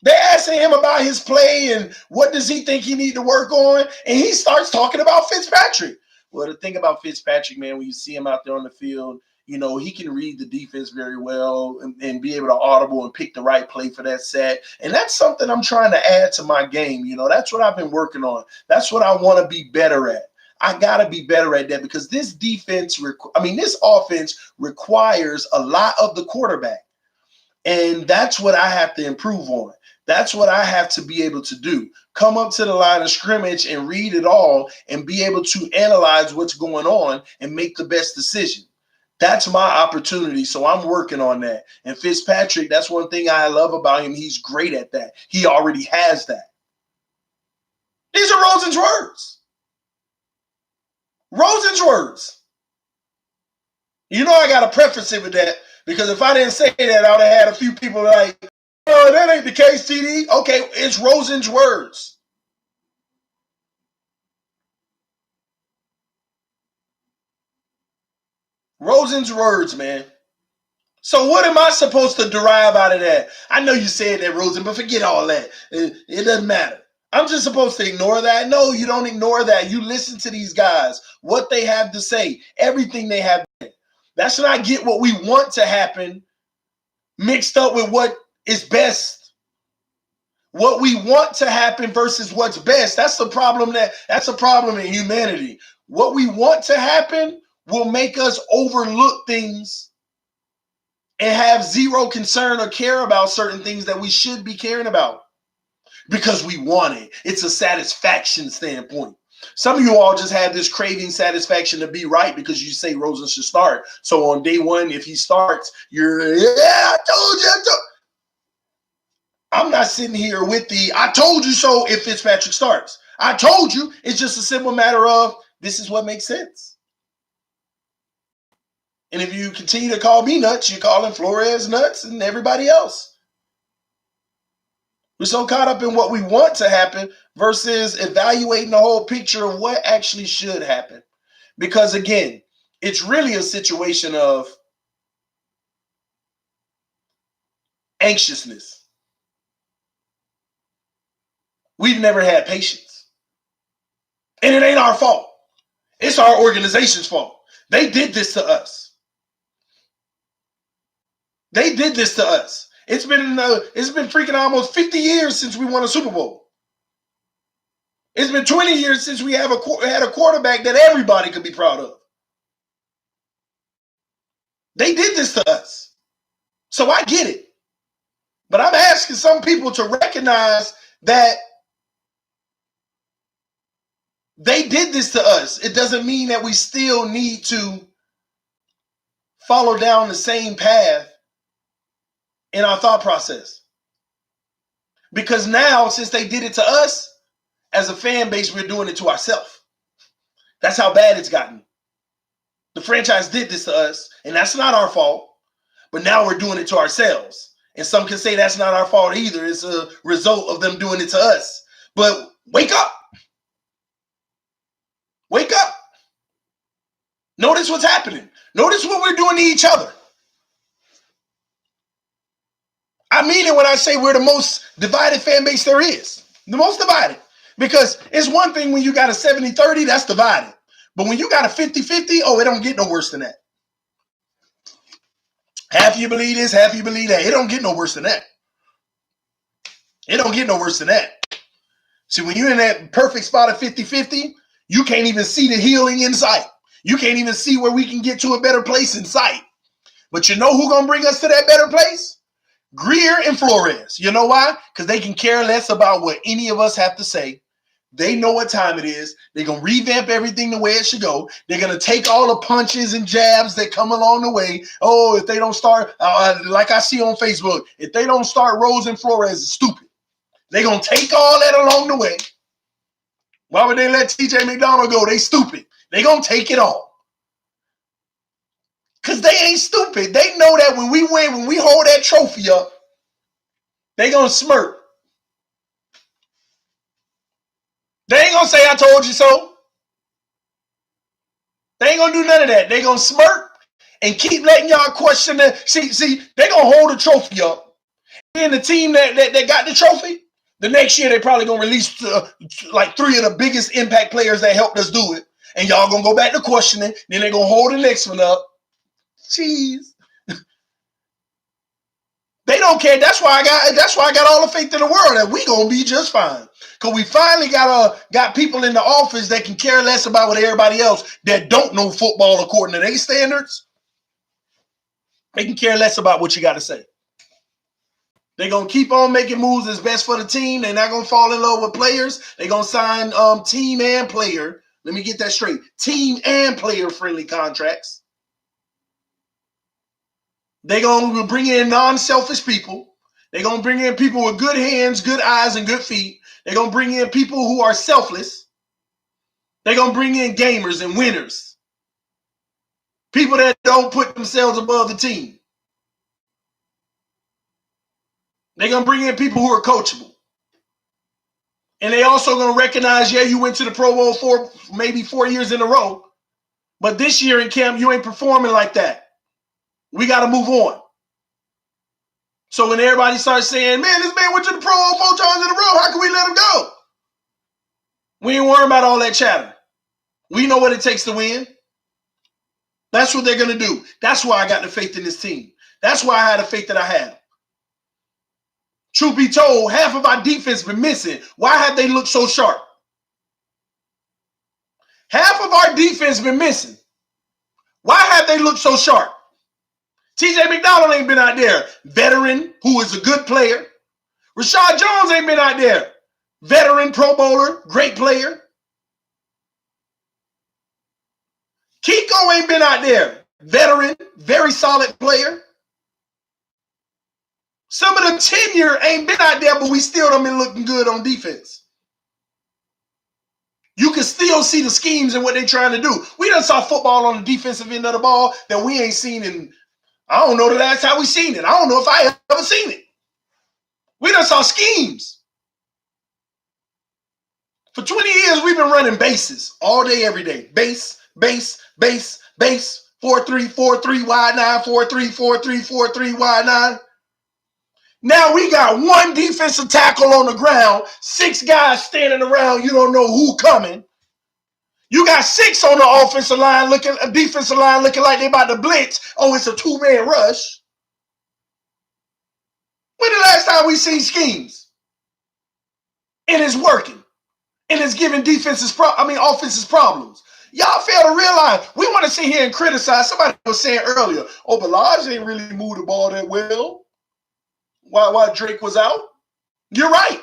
They're asking him about his play and what does he think he need to work on, and he starts talking about Fitzpatrick. Well, the thing about Fitzpatrick, man, when you see him out there on the field, you know, he can read the defense very well and be able to audible and pick the right play for that set. And that's something I'm trying to add to my game. You know, that's what I've been working on. That's what I want to be better at. I got to be better at that because this this offense requires a lot of the quarterback. And that's what I have to improve on. That's what I have to be able to do. Come up to the line of scrimmage and read it all and be able to analyze what's going on and make the best decision. That's my opportunity. So I'm working on that. And Fitzpatrick, that's one thing I love about him. He's great at that. He already has that. These are Rosen's words. Rosen's words. You know I got to preface it with that because if I didn't say that, I would have had a few people like, oh, that ain't the case, TD. Okay, it's Rosen's words. Rosen's words, man. So what am I supposed to derive out of that? I know you said that, Rosen, but forget all that. It doesn't matter. I'm just supposed to ignore that? No, you don't ignore that. You listen to these guys, what they have to say, everything they have to say. That's when I get what we want to happen mixed up with what is best. What we want to happen versus what's best. That's a problem in humanity. What we want to happen will make us overlook things and have zero concern or care about certain things that we should be caring about because we want it. It's a satisfaction standpoint. Some of you all just have this craving satisfaction to be right because you say Rosen should start. So on day one, if he starts, I told you. I'm not sitting here with I told you so if Fitzpatrick starts. I told you. It's just a simple matter of this is what makes sense. And if you continue to call me nuts, you're calling Flores nuts and everybody else. We're so caught up in what we want to happen versus evaluating the whole picture of what actually should happen. Because again, it's really a situation of anxiousness. We've never had patience. And it ain't our fault. It's our organization's fault. They did this to us. They did this to us. It's been freaking almost 50 years since we won a Super Bowl. It's been 20 years since we had a quarterback that everybody could be proud of. They did this to us. So I get it. But I'm asking some people to recognize that they did this to us. It doesn't mean that we still need to follow down the same path in our thought process. Because now, since they did it to us, as a fan base, we're doing it to ourselves. That's how bad it's gotten. The franchise did this to us, and that's not our fault. But now we're doing it to ourselves. And some can say that's not our fault either. It's a result of them doing it to us. But wake up. Wake up. Notice what's happening. Notice what we're doing to each other. I mean it when I say we're the most divided fan base there is. The most divided. Because it's one thing when you got a 70-30, that's divided. But when you got a 50-50, oh, it don't get no worse than that. Half you believe this, half you believe that. It don't get no worse than that. It don't get no worse than that. See, when you're in that perfect spot of 50-50, you can't even see the healing in sight. You can't even see where we can get to a better place in sight. But you know who's going to bring us to that better place? Greer and Flores. You know why? Because they can care less about what any of us have to say. They know what time it is. They're going to revamp everything the way it should go. They're going to take all the punches and jabs that come along the way. Oh, if they don't start, like I see on Facebook, if they don't start Rose and Flores, it's stupid. They're going to take all that along the way. Why would they let TJ McDonald go? They stupid. They're going to take it all. Because they ain't stupid. They know that when we win, when we hold that trophy up, they're going to smirk. They ain't gonna say I told you so. They ain't gonna do none of that. They gonna smirk and keep letting y'all question that. See, they gonna hold the trophy up. And the team that got the trophy, the next year they probably gonna release like 3 of the biggest impact players that helped us do it. And y'all gonna go back to questioning. Then they gonna hold the next one up. Jeez. They don't care. That's why I got all the faith in the world that we gonna be just fine. Cause we finally got people in the office that can care less about what everybody else that don't know football according to their standards. They can care less about what you got to say. They're gonna keep on making moves that's best for the team. They're not gonna fall in love with players. They're gonna sign team and player. Let me get that straight. Team and player friendly contracts. They're going to bring in non-selfish people. They're going to bring in people with good hands, good eyes, and good feet. They're going to bring in people who are selfless. They're going to bring in gamers and winners. People that don't put themselves above the team. They're going to bring in people who are coachable. And they also going to recognize, yeah, you went to the Pro Bowl maybe 4 years in a row, but this year in camp, you ain't performing like that. We got to move on. So when everybody starts saying, man, this man went to the Pro Bowl 4 times in a row, how can we let him go? We ain't worrying about all that chatter. We know what it takes to win. That's what they're going to do. That's why I got the faith in this team. That's why I had the faith that I had. Truth be told, half of our defense been missing. Why have they looked so sharp? Half of our defense been missing. Why have they looked so sharp? TJ McDonald ain't been out there. Veteran, who is a good player. Rashad Jones ain't been out there. Veteran, Pro Bowler, great player. Kiko ain't been out there. Veteran, very solid player. Some of the tenure ain't been out there, but we still done been looking good on defense. You can still see the schemes and what they're trying to do. We done saw football on the defensive end of the ball that we ain't seen in, I don't know the last time we seen it. I don't know if I ever seen it. We done saw schemes. For 20 years, we've been running bases all day, every day. Base, base, base, base, 4-3, 4-3, wide 9, 4-3, 4-3, 4-3, wide 9. Now we got one defensive tackle on the ground, 6 guys standing around. You don't know who coming. You got 6 on the offensive line defensive line looking like they about to blitz. Oh, it's a 2-man rush. When the last time we seen schemes? And it's working. And it's giving offenses problems. Y'all fail to realize we want to sit here and criticize. Somebody was saying earlier, oh, Balaj ain't really moved the ball that well while Drake was out. You're right.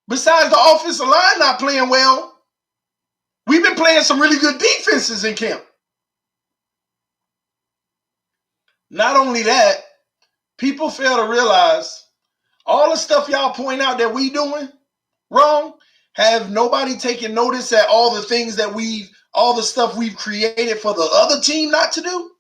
Besides the offensive line not playing well, we've been playing some really good defenses in camp. Not only that, people fail to realize all the stuff y'all point out that we doing wrong, have nobody taken notice at all the things that all the stuff we've created for the other team not to do?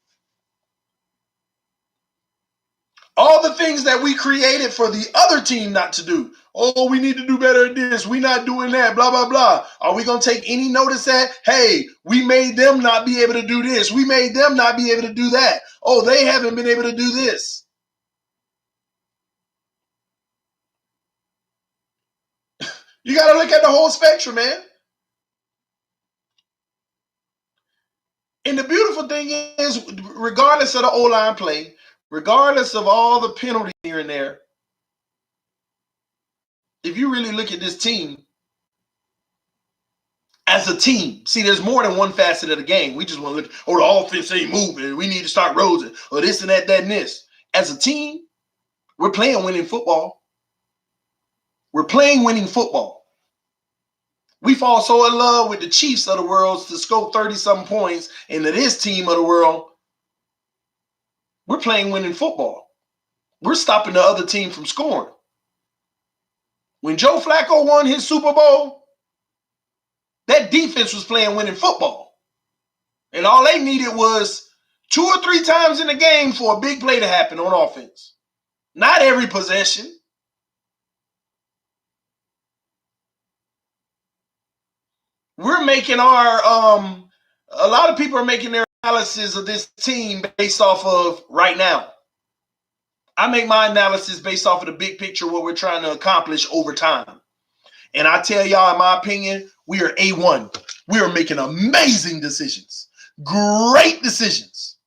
All the things that we created for the other team not to do. Oh, we need to do better at this. We're not doing that, blah, blah, blah. Are we going to take any notice that, hey, we made them not be able to do this. We made them not be able to do that. Oh, they haven't been able to do this. You got to look at the whole spectrum, man. And the beautiful thing is, regardless of the O-line play, regardless of all the penalties here and there, if you really look at this team as a team, see, there's more than one facet of the game. We just want to look, oh, the offense ain't moving. We need to start Rosen, or this and that, and this. As a team, we're playing winning football. We're playing winning football. We fall so in love with the Chiefs of the world to scope 30-something points into this team of the world. We're playing winning football. We're stopping the other team from scoring. When Joe Flacco won his Super Bowl, that defense was playing winning football. And all they needed was 2 or 3 times in the game for a big play to happen on offense. Not every possession. we're making our a lot of people are making their analysis of this team based off of right now. I make my analysis based off of the big picture, what we're trying to accomplish over time. And I tell y'all, in my opinion, we are A1. We are making amazing decisions. Great decisions.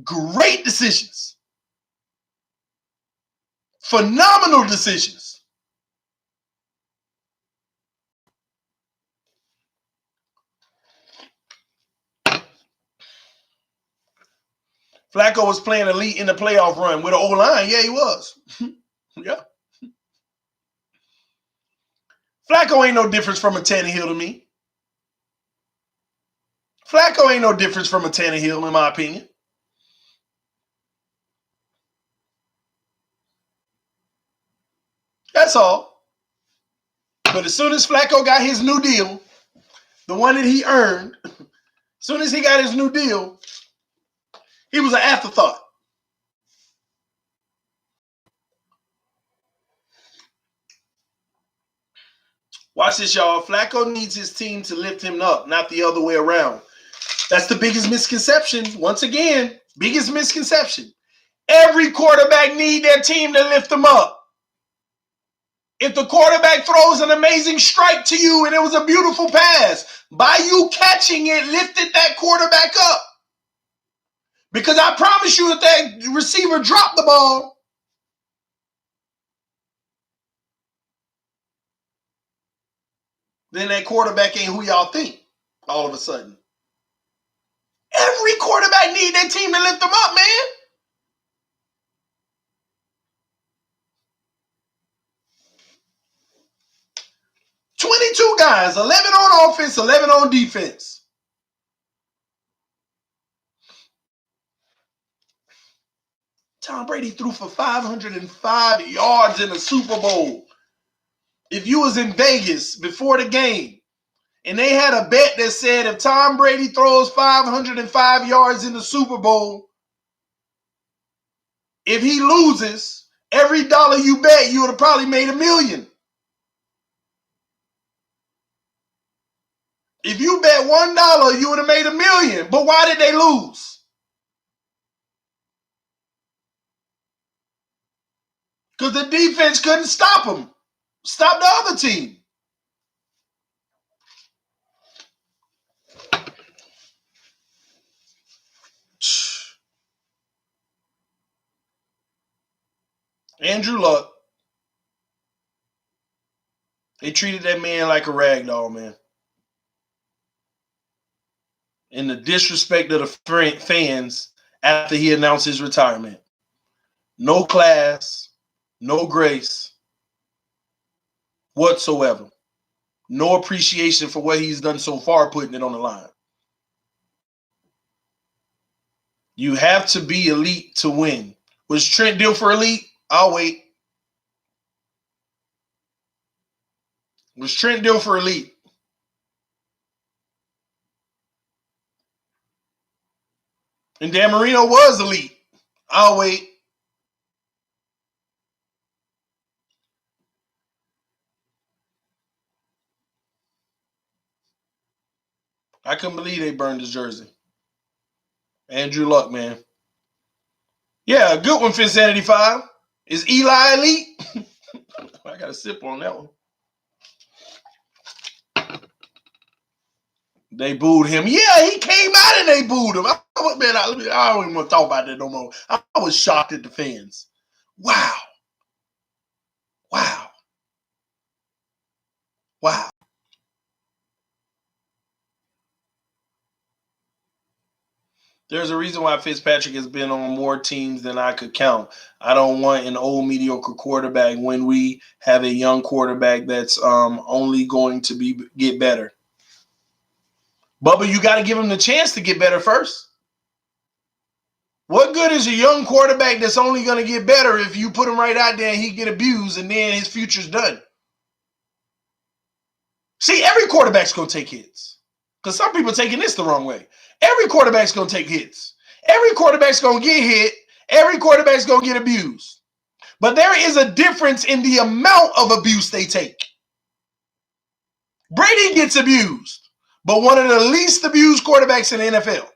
Great decisions. Phenomenal decisions. Flacco was playing elite in the playoff run with an O-line. Yeah, he was. Yeah. Flacco ain't no difference from a Tannehill to me. Flacco ain't no difference from a Tannehill, in my opinion. That's all. But as soon as Flacco got his new deal, the one that he earned, as soon as he got his new deal, he was an afterthought. Watch this, y'all. Flacco needs his team to lift him up, not the other way around. That's the biggest misconception. Once again, biggest misconception. Every quarterback needs their team to lift them up. If the quarterback throws an amazing strike to you and it was a beautiful pass, by you catching it, lifted that quarterback up. Because I promise you, if that receiver dropped the ball, then that quarterback ain't who y'all think all of a sudden. Every quarterback needs their team to lift them up, man. $22 guys, 11 on offense, 11 on defense. Tom Brady threw for 505 yards in the Super Bowl. If you was in Vegas before the game and they had a bet that said if Tom Brady throws 505 yards in the Super Bowl, if he loses, every dollar you bet, you would have probably made $1 million. If you bet $1, you would have made $1 million. But why did they lose? Because the defense couldn't stop them. Stop the other team. Andrew Luck. They treated that man like a rag doll, man. And the disrespect of the fans after he announced his retirement. No class, no grace whatsoever. No appreciation for what he's done so far, putting it on the line. You have to be elite to win. Was Trent Dilfer elite? I'll wait. Was Trent Dilfer elite? And Dan Marino was elite. I'll wait. I couldn't believe they burned his jersey. Andrew Luck, man. Yeah, a good one, Finsanity 5. Is Eli elite? I got a sip on that one. They booed him. Yeah, he came out and they booed him. I don't even want to talk about that no more. I was shocked at the fans. Wow. Wow. Wow. There's a reason why Fitzpatrick has been on more teams than I could count. I don't want an old mediocre quarterback when we have a young quarterback that's only going to get better. Bubba, you got to give him the chance to get better first. What good is a young quarterback that's only going to get better if you put him right out there and he get abused and then his future's done? See, every quarterback's going to take hits. Because some people are taking this the wrong way. Every quarterback's going to take hits. Every quarterback's going to get hit. Every quarterback's going to get abused. But there is a difference in the amount of abuse they take. Brady gets abused. but one of the least abused quarterbacks in the NFL.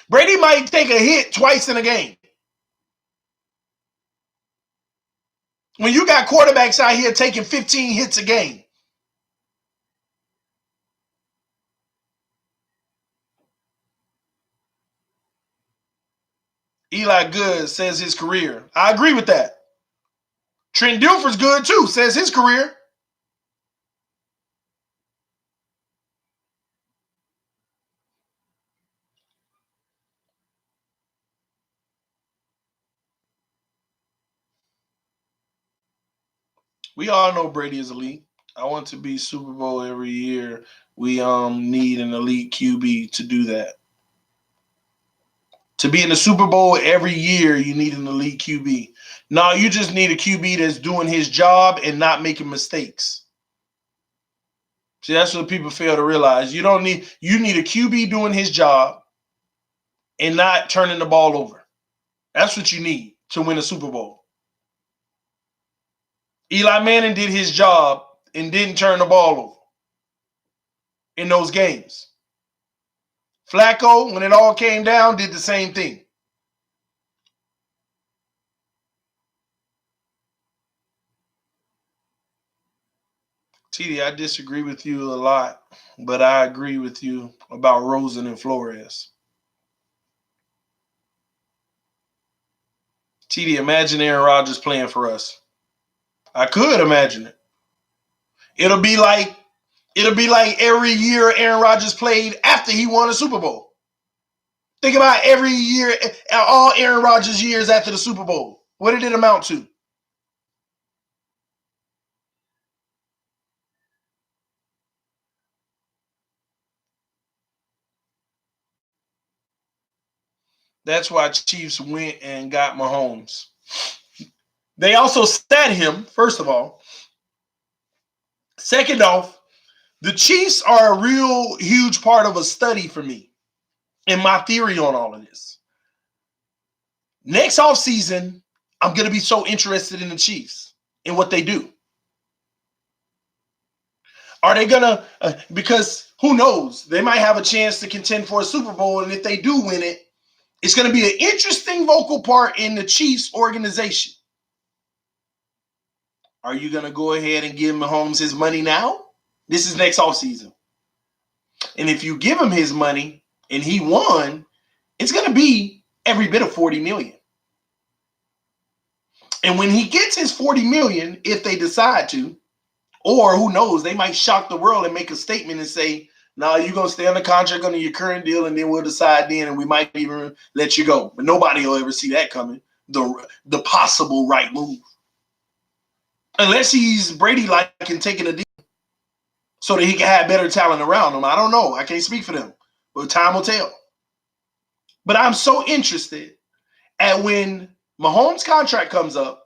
Brady might take a hit twice in a game. When you got quarterbacks out here taking 15 hits a game. Eli good, says his career. I agree with that. Trent Dilfer's good too, says his career. We all know Brady is elite. I want to be Super Bowl every year. We need an elite QB to do that. To be in the Super Bowl every year, you need an elite QB. No, you just need a QB that's doing his job and not making mistakes. See, that's what people fail to realize. You need a QB doing his job and not turning the ball over. That's what you need to win a Super Bowl. Eli Manning did his job and didn't turn the ball over in those games. Flacco, when it all came down, did the same thing. TD, I disagree with you a lot, but I agree with you about Rosen and Flores. TD, imagine Aaron Rodgers playing for us. I could imagine it. It'll be like every year Aaron Rodgers played after he won a Super Bowl. Think about every year, all Aaron Rodgers years after the Super Bowl. What did it amount to? That's why Chiefs went and got Mahomes. They also sat him, first of all. Second off, the Chiefs are a real huge part of a study for me and my theory on all of this. Next offseason, I'm going to be so interested in the Chiefs and what they do. Are they going to, because who knows, they might have a chance to contend for a Super Bowl, and if they do win it, it's going to be an interesting vocal part in the Chiefs organization. Are you going to go ahead and give Mahomes his money now? This is next offseason. And if you give him his money and he won, it's going to be every bit of $40 million. And when he gets his $40 million, if they decide to, or who knows, they might shock the world and make a statement and say, no, you're going to stay on the contract under your current deal, and then we'll decide then, and we might even let you go. But nobody will ever see that coming, the possible right move. Unless he's Brady-like and taking a deal so that he can have better talent around him. I don't know. I can't speak for them. But time will tell. But I'm so interested at when Mahomes' contract comes up,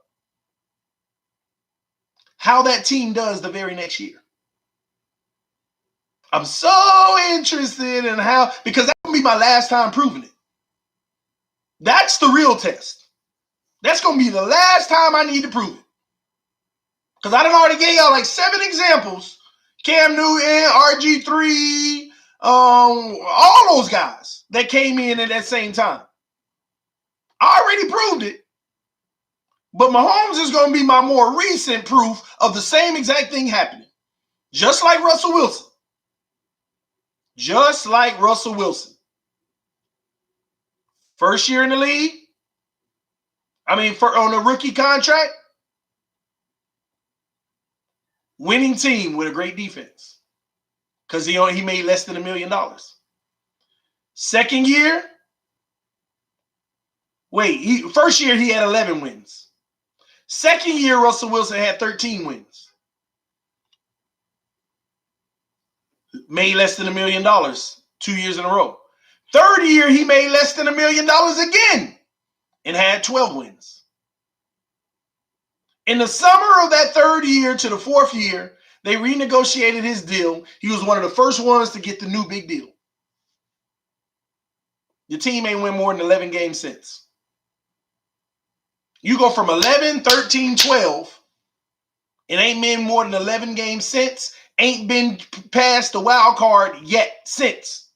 how that team does the very next year. I'm so interested in how, because that's going to be my last time proving it. That's the real test. That's going to be the last time I need to prove it. Because I done already gave y'all like 7 examples. Cam Newton, RG3, all those guys that came in at that same time. I already proved it. But Mahomes is going to be my more recent proof of the same exact thing happening. Just like Russell Wilson. Just like Russell Wilson. First year in the league. On a rookie contract. Winning team with a great defense. Because he made less than $1 million. Second year. First year he had 11 wins. Second year, Russell Wilson had 13 wins. Made less than $1 million 2 years in a row. Third year, he made less than $1 million again and had 12 wins. In the summer of that third year to the fourth year, they renegotiated his deal. He was one of the first ones to get the new big deal. Your team ain't win more than 11 games since. You go from 11, 13, 12, and ain't been more than 11 games since, ain't been past the wild card yet since.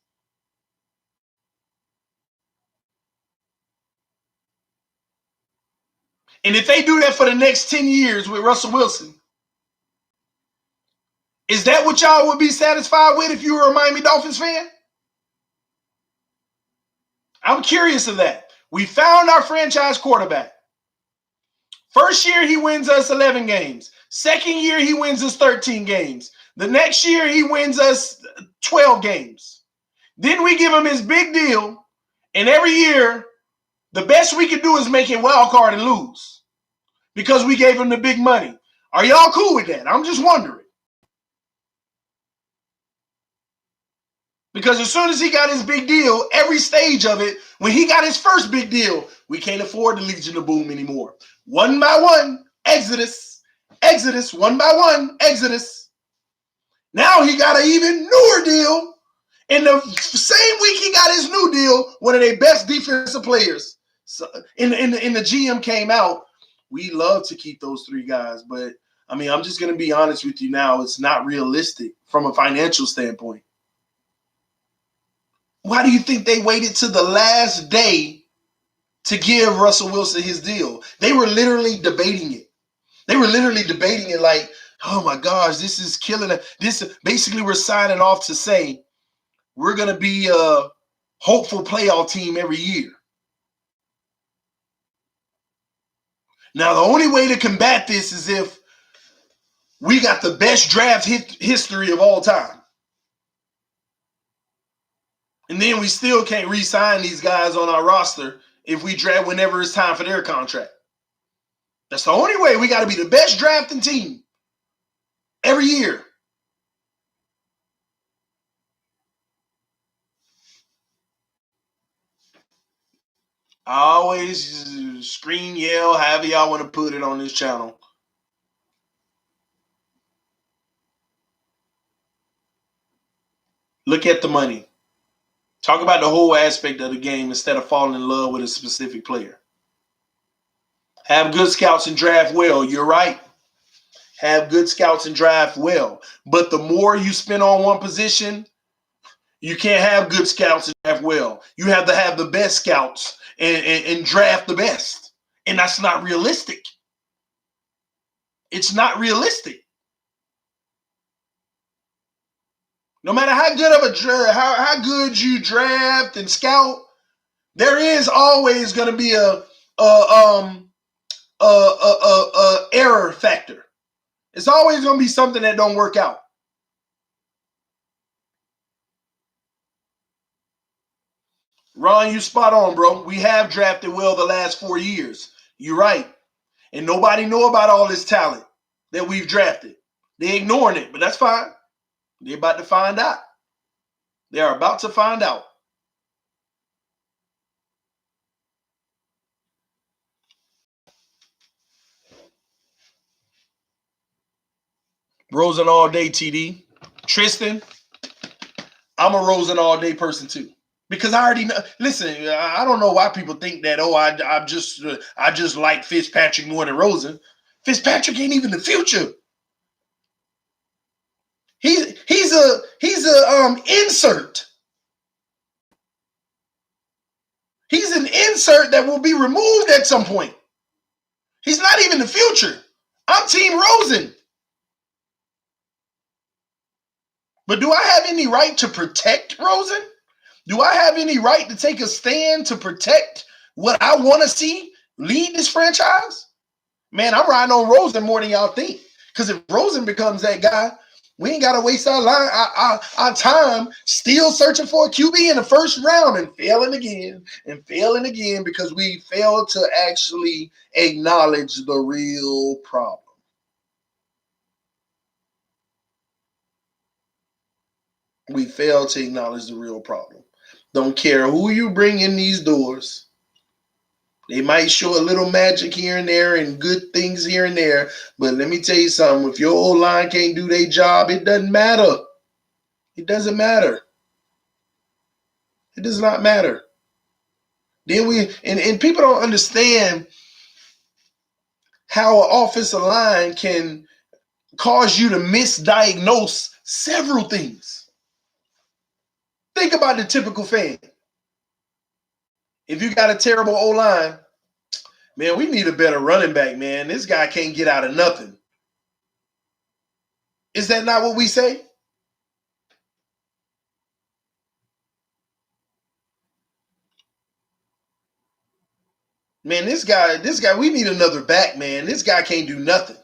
And if they do that for the next 10 years with Russell Wilson, is that what y'all would be satisfied with if you were a Miami Dolphins fan? I'm curious of that. We found our franchise quarterback. First year, he wins us 11 games. Second year, he wins us 13 games. The next year, he wins us 12 games. Then we give him his big deal, and every year, the best we can do is make him wild card and lose because we gave him the big money. Are y'all cool with that? I'm just wondering. Because as soon as he got his big deal, every stage of it, when he got his first big deal, we can't afford the Legion of Boom anymore. One by one, exodus, one by one, exodus. Now he got an even newer deal. In the same week he got his new deal, one of their best defensive players. So in the GM came out, we love to keep those three guys, but I mean, I'm just going to be honest with you now. It's not realistic from a financial standpoint. Why do you think they waited to the last day to give Russell Wilson his deal? They were literally debating it. They were literally debating it like, oh my gosh, this is killing it. This basically we're signing off to say we're going to be a hopeful playoff team every year. Now, the only way to combat this is if we got the best draft history of all time. And then we still can't re-sign these guys on our roster if we draft whenever it's time for their contract. That's the only way. We got to be the best drafting team every year. I always scream, yell, however y'all want to put it on this channel. Look at the money. Talk about the whole aspect of the game instead of falling in love with a specific player. Have good scouts and draft well. You're right. Have good scouts and draft well. But the more you spend on one position, you can't have good scouts and draft well. You have to have the best scouts and draft the best. And that's not realistic. It's not realistic. No matter how good of a how good you draft and scout, there is always going to be a error factor. It's always going to be something that don't work out. Ron, you spot on, bro. We have drafted well the last 4 years. You're right. And nobody know about all this talent that we've drafted. They're ignoring it, but that's fine. They're about to find out. They are about to find out. Rosen all day, TD. Tristan, I'm a Rosen all day person too. Because I already know. Listen, I don't know why people think that. Oh, I just like Fitzpatrick more than Rosen. Fitzpatrick ain't even the future. He's a insert. He's an insert that will be removed at some point. He's not even the future. I'm Team Rosen. But do I have any right to protect Rosen? Do I have any right to take a stand to protect what I want to see lead this franchise? Man, I'm riding on Rosen more than y'all think. Because if Rosen becomes that guy, we ain't got to waste our time still searching for a QB in the first round and failing again because we failed to actually acknowledge the real problem. We failed to acknowledge the real problem. Don't care who you bring in these doors. They might show a little magic here and there and good things here and there. But let me tell you something. If your old line can't do their job, it doesn't matter. It doesn't matter. It does not matter. Then and people don't understand how an offensive line can cause you to misdiagnose several things. Think about the typical fan. If you got a terrible O-line, man, we need a better running back, man. This guy can't get out of nothing. Is that not what we say? Man, this guy, we need another back, man. This guy can't do nothing.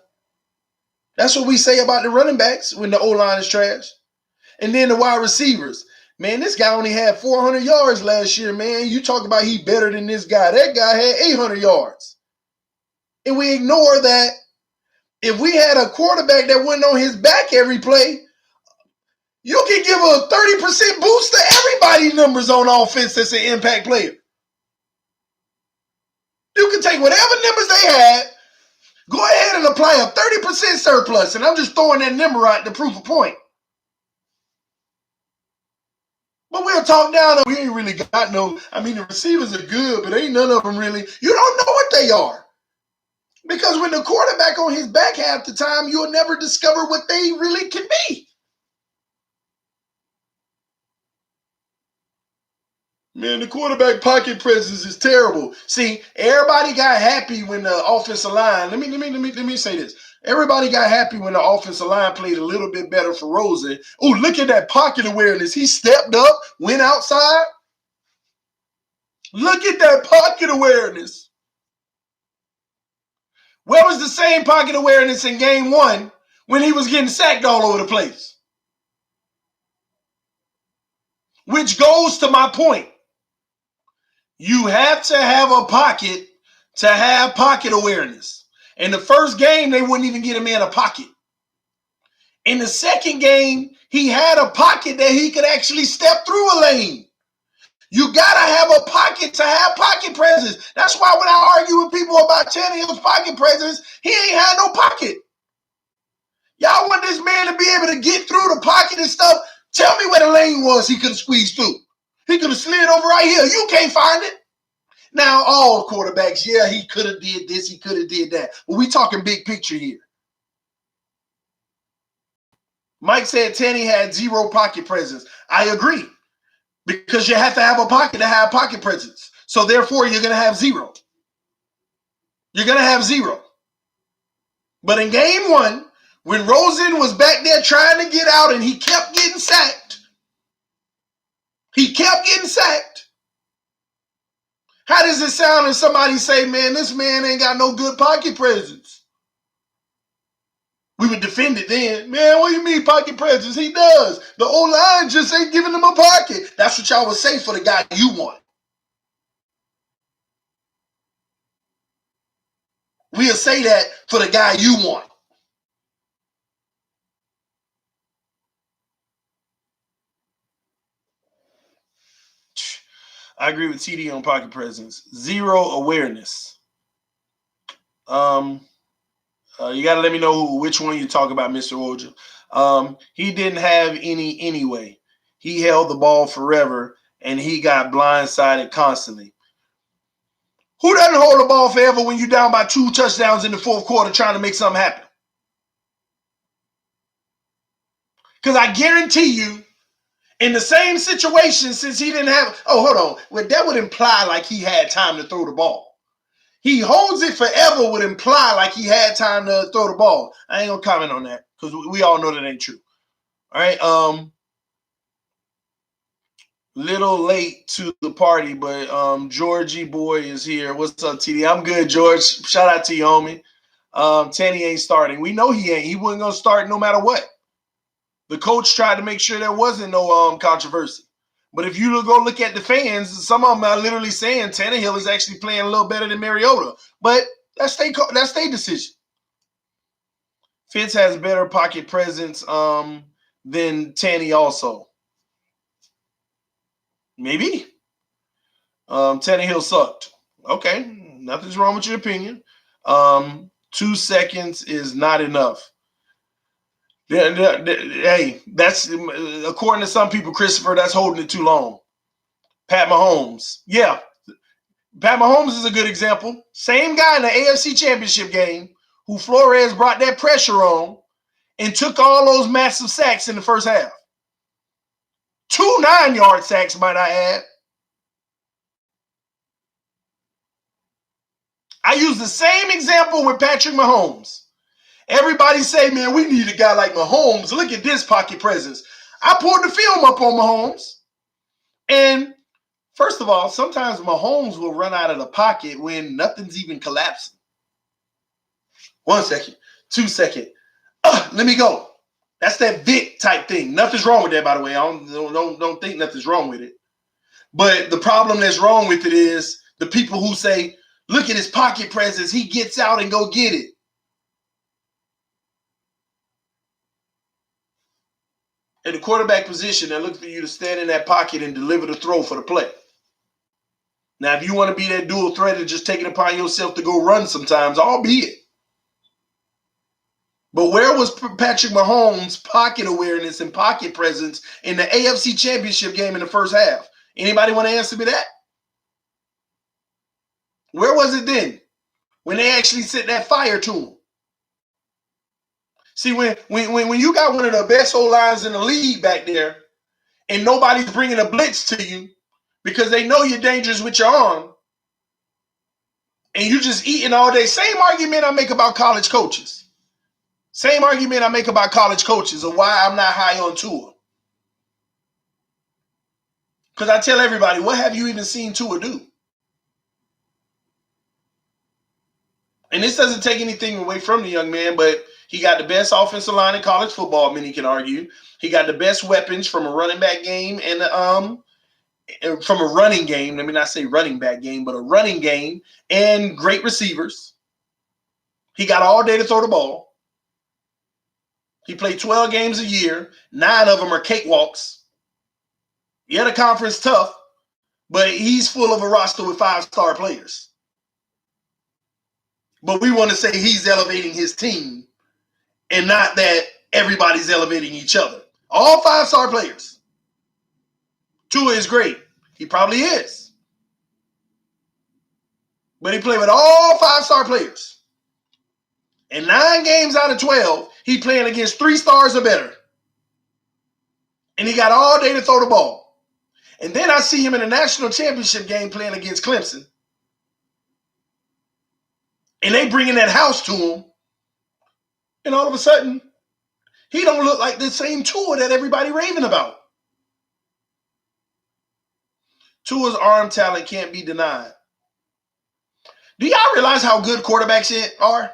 That's what we say about the running backs when the O-line is trash. And then the wide receivers. Man, this guy only had 400 yards last year, man. You talk about he better than this guy. That guy had 800 yards. And we ignore that. If we had a quarterback that went on his back every play, you can give a 30% boost to everybody's numbers on offense that's an impact player. You can take whatever numbers they had, go ahead and apply a 30% surplus, and I'm just throwing that number out to prove a point. But we'll talk down. We ain't really got no. I mean, the receivers are good, but ain't none of them really. You don't know what they are. Because when the quarterback on his back half the time, you'll never discover what they really can be. Man, the quarterback pocket presence is terrible. See, everybody got happy when the offensive line. Let me say this. Everybody got happy when the offensive line played a little bit better for Rosen. Oh, look at that pocket awareness. He stepped up, went outside. Look at that pocket awareness. Where was the same pocket awareness in game one when he was getting sacked all over the place? Which goes to my point. You have to have a pocket to have pocket awareness. In the first game, they wouldn't even get him in a pocket. In the second game, he had a pocket that he could actually step through a lane. You got to have a pocket to have pocket presence. That's why when I argue with people about Tannehill's pocket presence, he ain't had no pocket. Y'all want this man to be able to get through the pocket and stuff? Tell me where the lane was he could have squeezed through. He could have slid over right here. You can't find it. Now, all quarterbacks, yeah, he could have did this, he could have did that. But we talking big picture here. Mike said Tanny had zero pocket presence. I agree. Because you have to have a pocket to have pocket presence. So therefore, you're going to have zero. You're going to have zero. But in game one, when Rosen was back there trying to get out and he kept getting sacked. How does it sound if somebody say, man, this man ain't got no good pocket presence? We would defend it then. Man, what do you mean pocket presence? He does. The O-line just ain't giving him a pocket. That's what y'all would say for the guy you want. We'll say that for the guy you want. I agree with TD on pocket presence. Zero awareness. You got to let me know which one you talk about, Mr. Ojo. He didn't have any anyway. He held the ball forever, and he got blindsided constantly. Who doesn't hold the ball forever when you're down by 2 touchdowns in the fourth quarter trying to make something happen? Because I guarantee you, in the same situation, since he didn't have... Oh, hold on. Well, that would imply like he had time to throw the ball. He holds it forever would imply like he had time to throw the ball. I ain't going to comment on that because we all know that ain't true. All right. Little late to the party, but Georgie boy is here. What's up, TD? I'm good, George. Shout out to you, homie. Tanny ain't starting. We know he ain't. He wasn't going to start no matter what. The coach tried to make sure there wasn't no controversy. But if you go look at the fans, some of them are literally saying Tannehill is actually playing a little better than Mariota. But that's their decision. Fitz has better pocket presence than Tanny also. Maybe. Tannehill sucked. Okay, nothing's wrong with your opinion. 2 seconds is not enough. Hey, that's according to some people, Christopher, that's holding it too long. Pat Mahomes. Yeah. Pat Mahomes is a good example. Same guy in the AFC Championship game who Flores brought that pressure on. and took all those massive sacks in the first half. 2 9-yard sacks, might I add. I use the same example with Patrick Mahomes. Everybody say, man, we need a guy like Mahomes. Look at this pocket presence. I pulled the film up on Mahomes. And first of all, sometimes Mahomes will run out of the pocket when nothing's even collapsing. 1 second, 2 seconds. Let me go. That's that Vic type thing. Nothing's wrong with that, by the way. I don't think nothing's wrong with it. But the problem that's wrong with it is the people who say, look at his pocket presence. He gets out and go get it. At the quarterback position, they're looking for you to stand in that pocket and deliver the throw for the play. Now, if you want to be that dual threat and just take it upon yourself to go run sometimes, albeit. But where was Patrick Mahomes' pocket awareness and pocket presence in the AFC Championship game in the first half? Anybody want to answer me that? Where was it then? When they actually set that fire to him? See, when you got one of the best O-lines in the league back there and nobody's bringing a blitz to you because they know you're dangerous with your arm and you just eating all day. Same argument I make about college coaches. Same argument I make about college coaches of why I'm not high on Tua. Because I tell everybody, what have you even seen Tua do? And this doesn't take anything away from the young man, but he got the best offensive line in college football, many can argue. He got the best weapons from a running back game and from a running game. Let me not say running back game, but a running game and great receivers. He got all day to throw the ball. He played 12 games a year. 9 of them are cakewalks. Yeah, the conference tough, but he's full of a roster with 5-star players. But we want to say he's elevating his team and not that everybody's elevating each other. All 5-star players. Tua is great. He probably is. But he played with all 5-star players. And 9 games out of 12, he playing against 3 stars or better. And he got all day to throw the ball. And then I see him in a national championship game playing against Clemson. And they bringing that house to him. And all of a sudden, he don't look like the same Tua that everybody raving about. Tua's arm talent can't be denied. Do y'all realize how good quarterbacks are?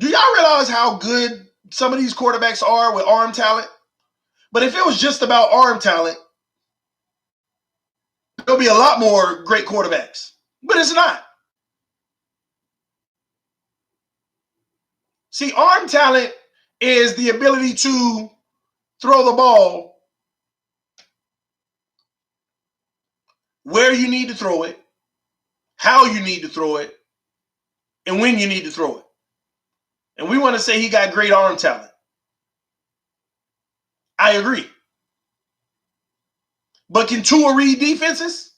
Do y'all realize how good some of these quarterbacks are with arm talent? But if it was just about arm talent, there'll be a lot more great quarterbacks. But it's not. See, arm talent is the ability to throw the ball where you need to throw it, how you need to throw it, and when you need to throw it. And we want to say he got great arm talent. I agree. But can Tua read defenses?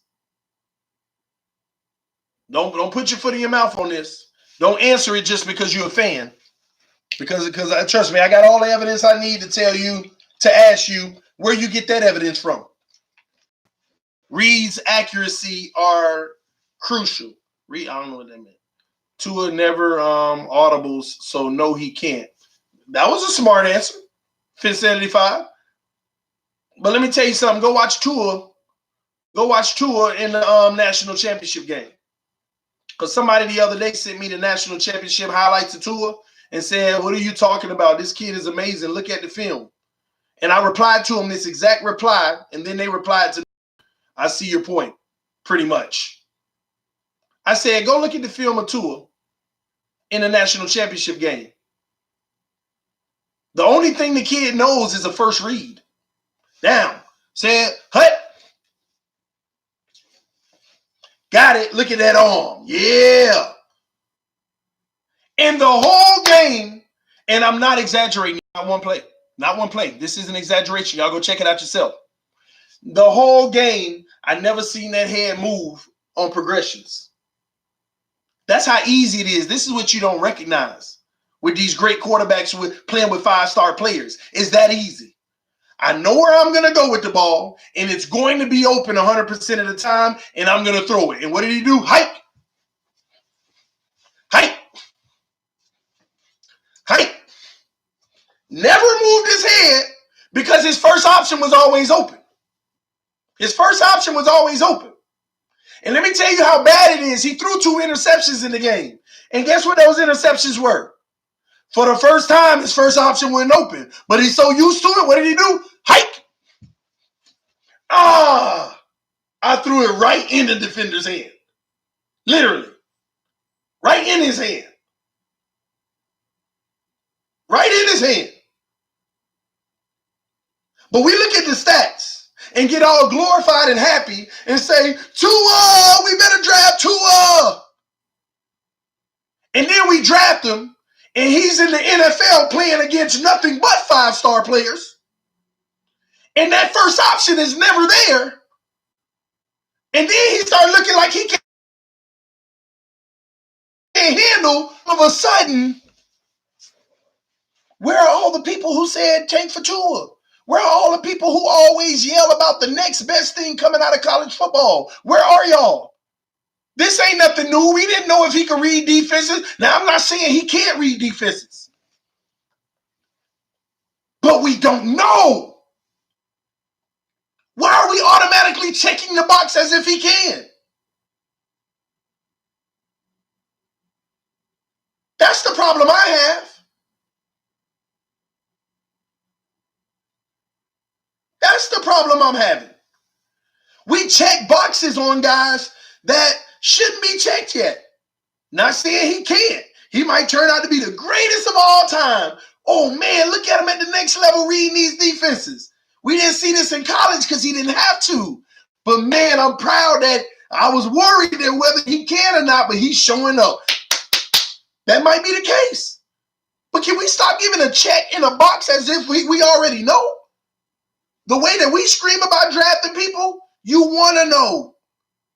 Don't put your foot in your mouth on this. Don't answer it just because you're a fan. Because trust me, I got all the evidence I need to tell you, to ask you where you get that evidence from. Read's accuracy are crucial. I don't know what that meant. Tua never audibles, so no, he can't. That was a smart answer. Fin75. But let me tell you something. Go watch Tua. Go watch Tua in the national championship game. Because somebody the other day sent me the national championship highlights of Tua and said, what are you talking about? This kid is amazing. Look at the film. And I replied to him this exact reply, and then they replied to me, I see your point, pretty much. I said, go look at the film of Tua in the national championship game. The only thing the kid knows is a first read. Down. Said, hut. Got it. Look at that arm. Yeah. In the whole game, and I'm not exaggerating, not one play. Not one play. This is an exaggeration. Y'all go check it out yourself. The whole game, I never seen that head move on progressions. That's how easy it is. This is what you don't recognize with these great quarterbacks playing with 5-star players. It's that easy. I know where I'm going to go with the ball, and it's going to be open 100% of the time, and I'm going to throw it. And what did he do? Hike. Hike. Hike. Never moved his head because his first option was always open. His first option was always open. And let me tell you how bad it is. He threw 2 interceptions in the game. And guess what those interceptions were? For the first time, his first option wasn't open. But he's so used to it, what did he do? Hike! I threw it right in the defender's hand. Literally. Right in his hand. Right in his hand. But we look at the stats and get all glorified and happy and say, Tua, we better draft Tua. And then we draft him, and he's in the NFL playing against nothing but 5-star players. And that first option is never there. And then he started looking like he can't handle. All of a sudden, where are all the people who said tank for Tua? Where are all the people who always yell about the next best thing coming out of college football? Where are y'all? This ain't nothing new. We didn't know if he could read defenses. Now, I'm not saying he can't read defenses. But we don't know. Why are we automatically checking the box as if he can? That's the problem I have. That's the problem I'm having. We check boxes on guys that shouldn't be checked yet. Not saying he can't. He might turn out to be the greatest of all time. Oh, man, look at him at the next level reading these defenses. We didn't see this in college because he didn't have to. But, man, I'm proud that I was worried that whether he can or not, but he's showing up. That might be the case. But can we stop giving a check in a box as if we already know? The way that we scream about drafting people, you want to know.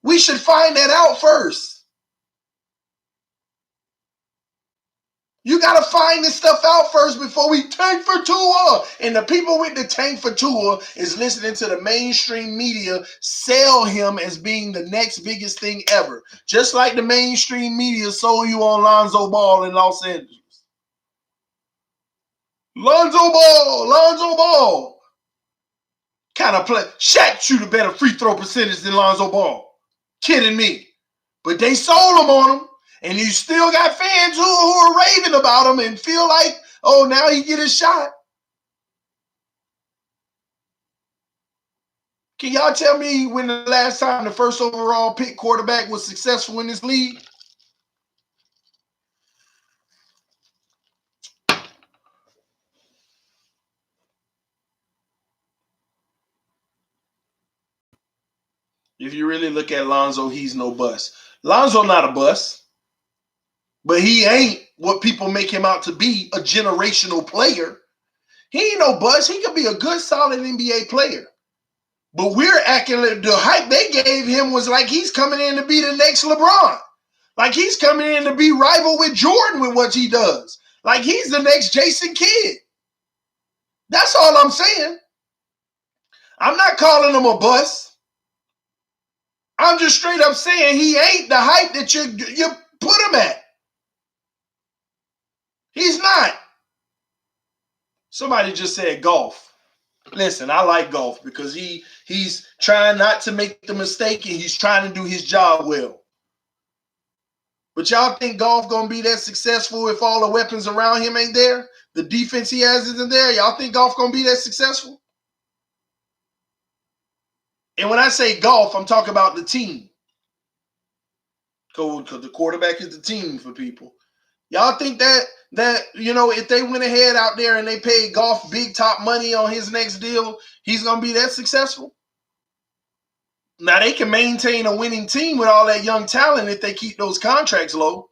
We should find that out first. You got to find this stuff out first before we tank for Tua. And the people with the tank for Tua is listening to the mainstream media sell him as being the next biggest thing ever. Just like the mainstream media sold you on Lonzo Ball in Los Angeles. Lonzo Ball. Kind of play. Shaq shoot a better free throw percentage than Lonzo Ball. Kidding me. But they sold him on him. And you still got fans who are raving about him and feel like, oh, now he get his shot. Can y'all tell me when the last time the first overall pick quarterback was successful in this league? If you really look at Lonzo, he's no bust. Lonzo not a bust, but he ain't what people make him out to be, a generational player. He ain't no bust. He could be a good, solid NBA player. But we're acting like the hype they gave him was like he's coming in to be the next LeBron. Like he's coming in to be rival with Jordan with what he does. Like he's the next Jason Kidd. That's all I'm saying. I'm not calling him a bust. I'm just straight up saying he ain't the hype that you put him at. He's not. Somebody just said golf. Listen, I like golf because he's trying not to make the mistake and he's trying to do his job well. But y'all think golf gonna be that successful if all the weapons around him ain't there? The defense he has isn't there? Y'all think golf gonna be that successful? And when I say golf, I'm talking about the team. Because the quarterback is the team for people. Y'all think that if they went ahead out there and they paid Golf big top money on his next deal, he's going to be that successful? Now, they can maintain a winning team with all that young talent if they keep those contracts low.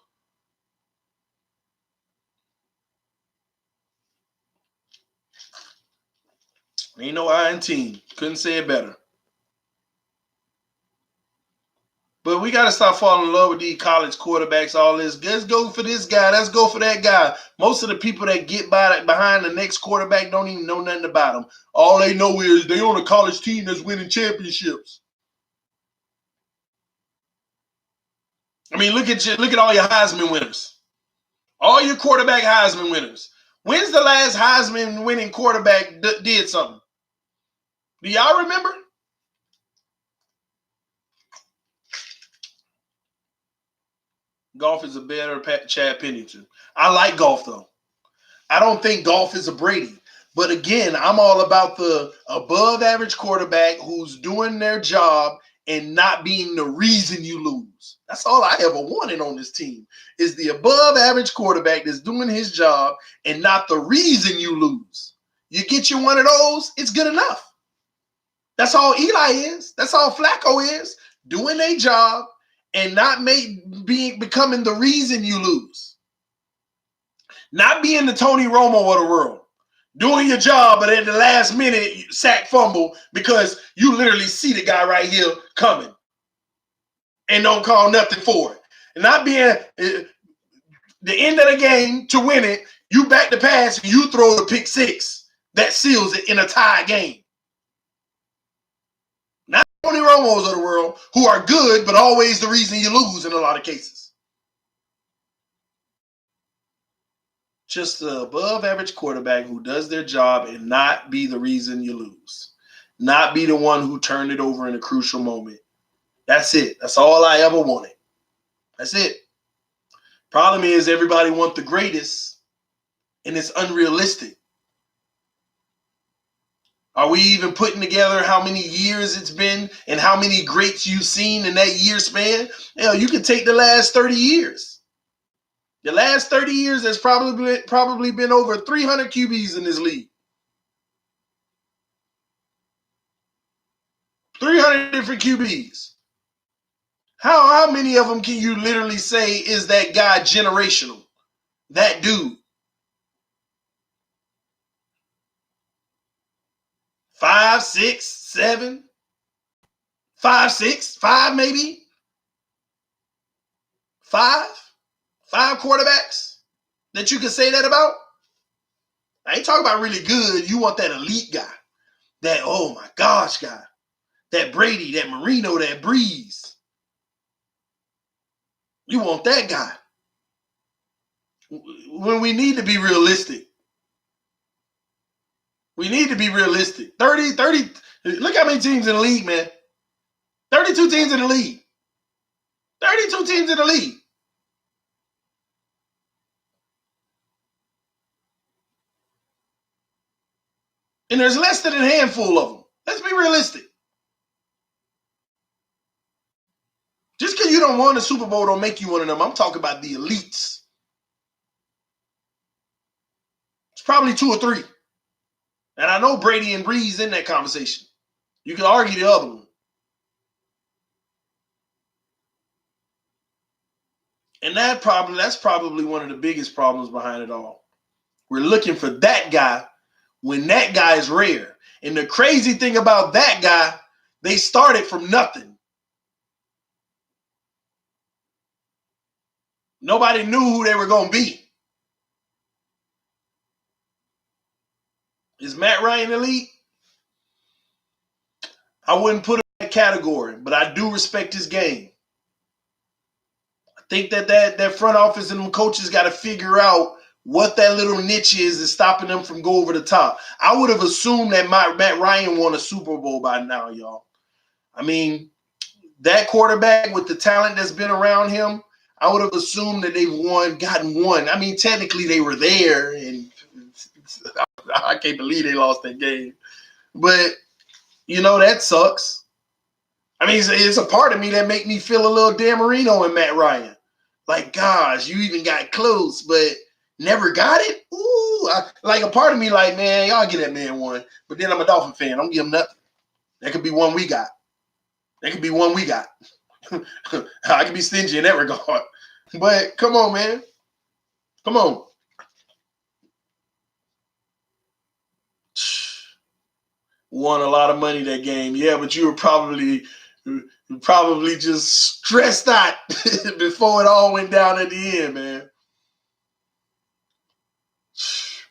Ain't no iron team. Couldn't say it better. But we got to stop falling in love with these college quarterbacks, all this. Let's go for this guy. Let's go for that guy. Most of the people that get behind the next quarterback don't even know nothing about them. All they know is they on a college team that's winning championships. I mean, look at all your Heisman winners. All your quarterback Heisman winners. When's the last Heisman winning quarterback did something? Do y'all remember? Golf is a better Chad Pennington. I like golf, though. I don't think golf is a Brady. But again, I'm all about the above average quarterback who's doing their job and not being the reason you lose. That's all I ever wanted on this team is the above average quarterback that's doing his job and not the reason you lose. You get you one of those, it's good enough. That's all Eli is. That's all Flacco is. Doing their job and not becoming the reason you lose. Not being the Tony Romo of the world. Doing your job, but at the last minute, sack fumble because you literally see the guy right here coming and don't call nothing for it. And not being the end of the game to win it, you back the pass and you throw the pick six that seals it in a tie game. Not Tony Romos of the world, who are good, but always the reason you lose in a lot of cases. Just the above average quarterback who does their job and not be the reason you lose. Not be the one who turned it over in a crucial moment. That's it. That's all I ever wanted. That's it. Problem is everybody wants the greatest, and it's unrealistic. Are we even putting together how many years it's been and how many greats you've seen in that year span? Hell, you could take the last 30 years. The last 30 years, there's probably been over 300 QBs in this league. 300 different QBs. How many of them can you literally say is that guy generational? That dude. 5, 6, 7, 5, 6, 5 maybe. 5 quarterbacks that you can say that about. I ain't talking about really good. You want that elite guy. That, oh my gosh, guy. That Brady, that Marino, that Breeze. You want that guy. When we need to be realistic. We need to be realistic. 30, look how many teams in the league, man. 32 teams in the league. 32 teams in the league. And there's less than a handful of them. Let's be realistic. Just because you don't win a Super Bowl don't make you one of them. I'm talking about the elites. It's probably 2 or 3. And I know Brady and Breeze in that conversation. You can argue the other one. And that's probably one of the biggest problems behind it all. We're looking for that guy when that guy is rare. And the crazy thing about that guy, they started from nothing. Nobody knew who they were going to be. Is Matt Ryan elite? I wouldn't put him in that category, but I do respect his game. I think that front office and them coaches got to figure out what that little niche is that's stopping them from going over the top. I would have assumed that Matt Ryan won a Super Bowl by now, y'all. I mean, that quarterback with the talent that's been around him, I would have assumed that they've gotten one. I mean, technically they were there, and I can't believe they lost that game. But, that sucks. I mean, it's a part of me that make me feel a little Dan Marino and Matt Ryan. Like, gosh, you even got close, but never got it? Ooh, like a part of me like, man, y'all get that man one. But then I'm a Dolphin fan. I don't give him nothing. That could be one we got. I can be stingy in that regard. But come on, man. Come on. Won a lot of money that game. Yeah, but you were probably Probably just stressed out before it all went down at the end, man.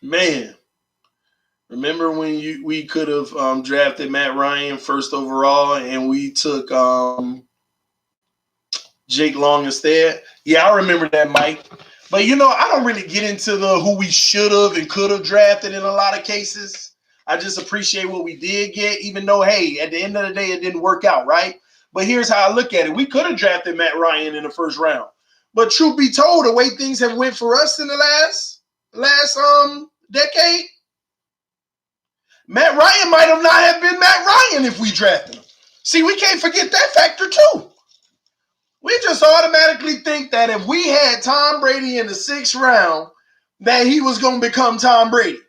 Man, remember when we could have drafted Matt Ryan first overall and we took Jake Long instead? Yeah, I remember that, Mike. But I don't really get into the who we should have and could have drafted in a lot of cases. I just appreciate what we did get, even though, hey, at the end of the day, it didn't work out, right? But here's how I look at it. We could have drafted Matt Ryan in the first round. But truth be told, the way things have went for us in the last decade, Matt Ryan might have not have been Matt Ryan if we drafted him. See, we can't forget that factor too. We just automatically think that if we had Tom Brady in the 6th round, that he was going to become Tom Brady.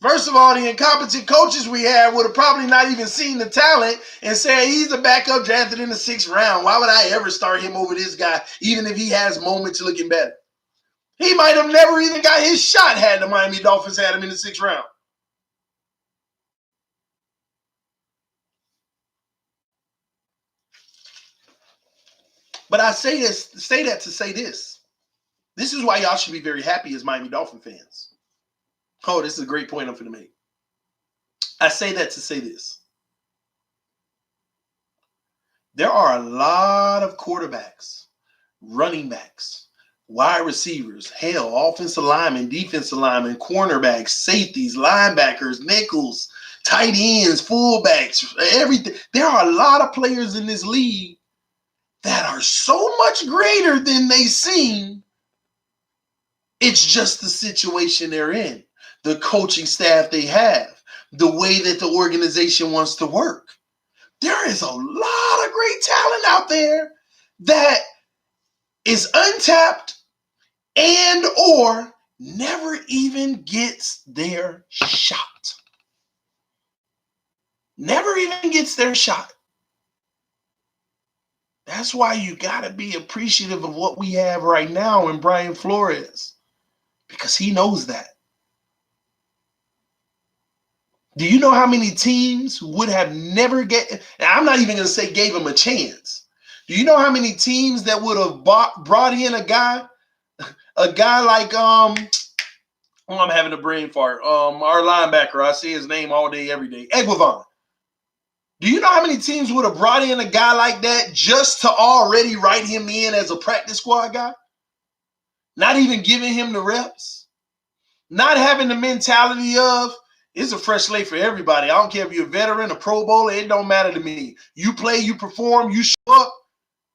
First of all, the incompetent coaches we had would have probably not even seen the talent and said he's a backup drafted in the 6th round. Why would I ever start him over this guy, even if he has moments looking better? He might have never even got his shot had the Miami Dolphins had him in the 6th round. But I say that to say this. This is why y'all should be very happy as Miami Dolphin fans. Oh, this is a great point I'm going to make. I say that to say this. There are a lot of quarterbacks, running backs, wide receivers, hell, offensive linemen, defensive linemen, cornerbacks, safeties, linebackers, nickels, tight ends, fullbacks, everything. There are a lot of players in this league that are so much greater than they seem. It's just the situation they're in, the coaching staff they have, the way that the organization wants to work. There is a lot of great talent out there that is untapped and or never even gets their shot. Never even gets their shot. That's why you got to be appreciative of what we have right now in Brian Flores, because he knows that. Do you know how many teams would have never I'm not even going to say gave him a chance. Do you know how many teams that would have brought in a guy like I'm having a brain fart. Our linebacker, I see his name all day, every day, Egwavon. Do you know how many teams would have brought in a guy like that just to already write him in as a practice squad guy? Not even giving him the reps, not having the mentality of, it's a fresh slate for everybody. I don't care if you're a veteran, a Pro Bowler, it don't matter to me. You play, you perform, you show up,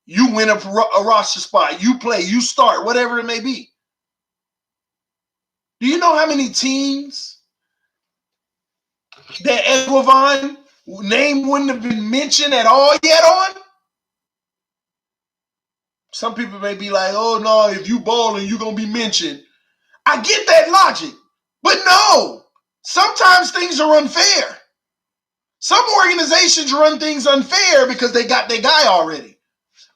you win a roster spot. You play, you start, whatever it may be. Do you know how many teams that Egwavon name wouldn't have been mentioned at all yet on? Some people may be like, oh no, if you balling, you're going to be mentioned. I get that logic, but no. Sometimes things are unfair. Some organizations run things unfair because they got their guy already.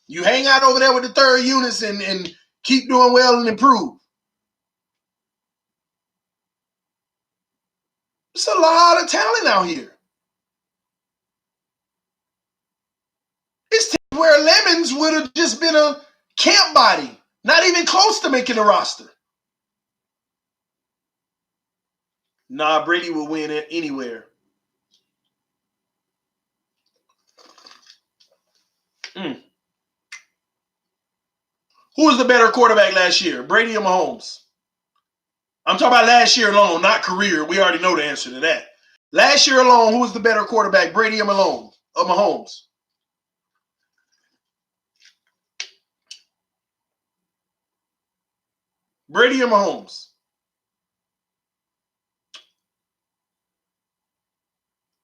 You hang out over there with the third units and keep doing well and improve. There's a lot of talent out here. It's where Lemons would have just been a camp body, not even close to making the roster. Nah, Brady will win it anywhere. Who was the better quarterback last year, Brady or Mahomes? I'm talking about last year alone, not career. We already know the answer to that. Last year alone, who was the better quarterback, Brady or Mahomes? Brady or Mahomes?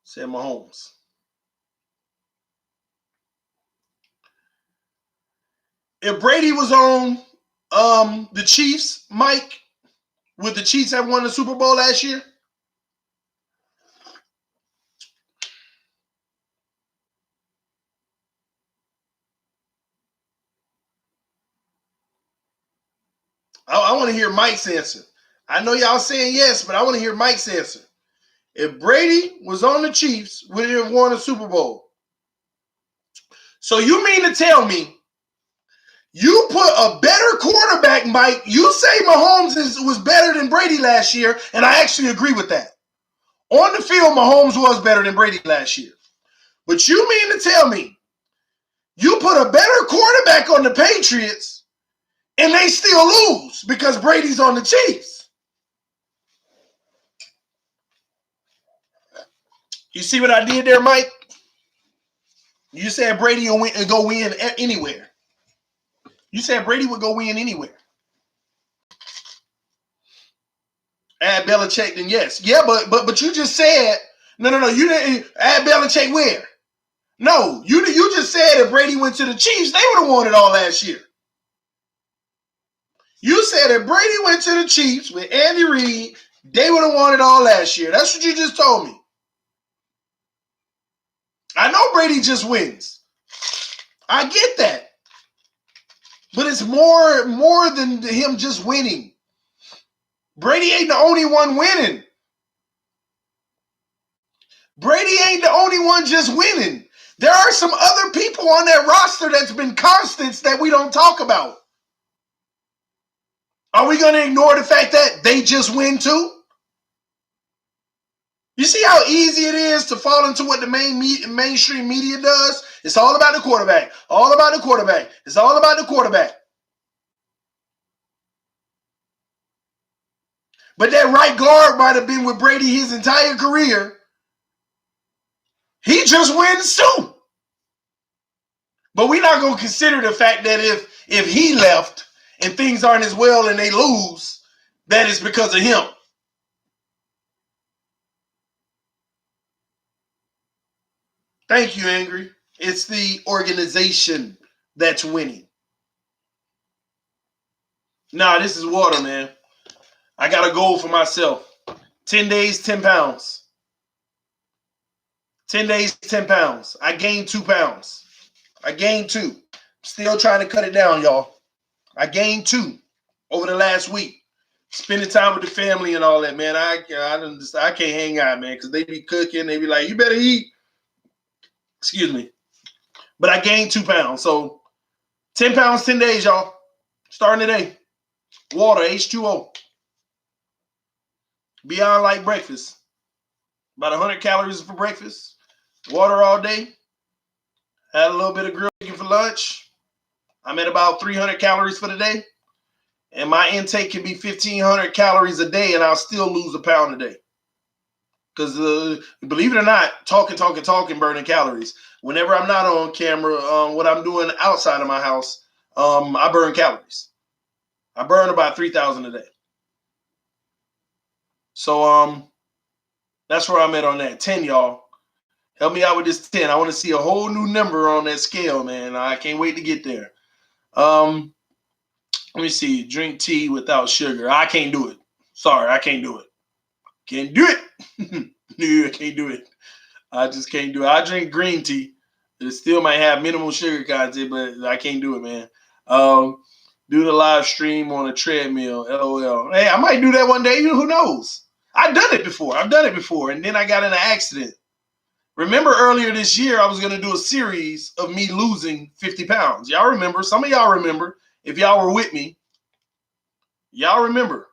Said Mahomes. If Brady was on the Chiefs, Mike, would the Chiefs have won the Super Bowl last year? I want to hear Mike's answer. I know y'all saying yes, but I want to hear Mike's answer. If Brady was on the Chiefs, would he have won a Super Bowl? So you mean to tell me you put a better quarterback, Mike? You say Mahomes was better than Brady last year, and I actually agree with that. On the field, Mahomes was better than Brady last year. But you mean to tell me you put a better quarterback on the Patriots and they still lose because Brady's on the Chiefs? You see what I did there, Mike? You said Brady will go win anywhere. You said Brady would go win anywhere. Add Belichick, then yes. Yeah, but you just said, no. You didn't add Belichick where? No, you just said if Brady went to the Chiefs, they would have won it all last year. You said if Brady went to the Chiefs with Andy Reid, they would have won it all last year. That's what you just told me. I know Brady just wins. I get that. But it's more than him just winning. Brady ain't the only one winning. Brady ain't the only one just winning. There are some other people on that roster that's been constants that we don't talk about. Are we going to ignore the fact that they just win too? You see how easy it is to fall into what the mainstream media does? It's all about the quarterback. All about the quarterback. It's all about the quarterback. But that right guard might have been with Brady his entire career. He just wins too. But we're not going to consider the fact that if he left and things aren't as well and they lose, that is because of him. Thank you, Angry. It's the organization that's winning. Nah, this is water, man. I got a goal for myself. 10 days, 10 pounds. 10 days, 10 pounds. I gained 2 pounds. I gained 2. Still trying to cut it down, y'all. I gained 2 over the last week. Spending time with the family and all that, man. I can't hang out, man, because they be cooking. They be like, you better eat. Excuse me. But I gained 2 pounds. So 10 pounds, 10 days, y'all. Starting today. Water, H2O. Beyond like breakfast. About 100 calories for breakfast. Water all day. Had a little bit of grilled chicken for lunch. I'm at about 300 calories for the day. And my intake can be 1,500 calories a day, and I'll still lose a pound a day. Because believe it or not, talking, burning calories. Whenever I'm not on camera, what I'm doing outside of my house, I burn calories. I burn about 3,000 a day. So that's where I'm at on that. 10, y'all. Help me out with this 10. I want to see a whole new number on that scale, man. I can't wait to get there. Let me see. Drink tea without sugar. I can't do it. Sorry, I can't do it. Can't do it. No, I can't do it. I just can't do it. I drink green tea. It still might have minimal sugar content, but I can't do it, man. Do the live stream on a treadmill. LOL. Hey, I might do that one day. Who knows? I've done it before. And then I got in an accident. Remember earlier this year, I was going to do a series of me losing 50 pounds. Y'all remember? Some of y'all remember. If y'all were with me, y'all remember.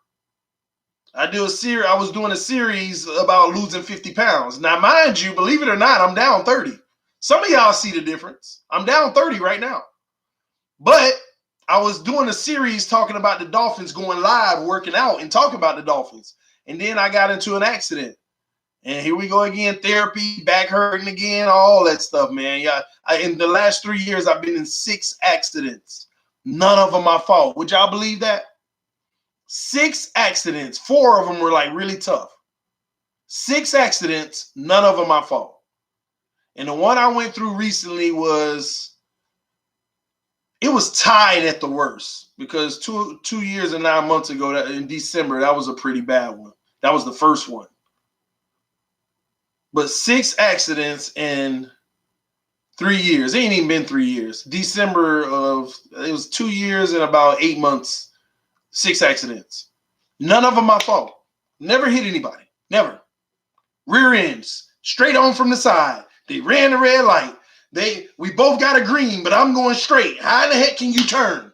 I was doing a series about losing 50 pounds. Now, mind you, believe it or not, I'm down 30. Some of y'all see the difference. I'm down 30 right now. But I was doing a series talking about the Dolphins, going live, working out, and talking about the Dolphins. And then I got into an accident. And here we go again, therapy, back hurting again, all that stuff, man. Yeah, in the last 3 years, I've been in 6 accidents. None of them my fault. Would y'all believe that? 6 accidents. 4 of them were like really tough. 6 accidents, none of them my fault. And the one I went through recently was tied at the worst, because two years and 9 months ago, in December, that was a pretty bad one. That was the first one. But 6 accidents in 3 years. It ain't even been 3 years. It was 2 years and about 8 months. 6 accidents. None of them my fault. Never hit anybody. Never. rear ends, straight on from the side. They ran the red light. We both got a green, but I'm going straight. How in the heck can you turn?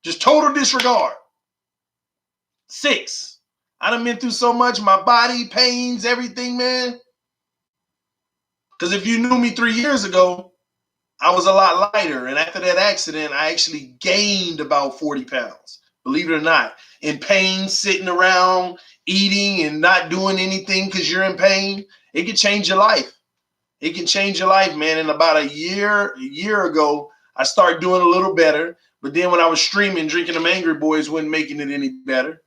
Just total disregard. 6. I done been through so much, my body, pains, everything, man. Because if you knew me 3 years ago, I was a lot lighter. And after that accident, I actually gained about 40 pounds. Believe it or not. In pain, sitting around, eating and not doing anything because you're in pain, it can change your life. It can change your life, man. And about a year ago, I started doing a little better. But then when I was streaming, drinking them Angry Boys wasn't making it any better.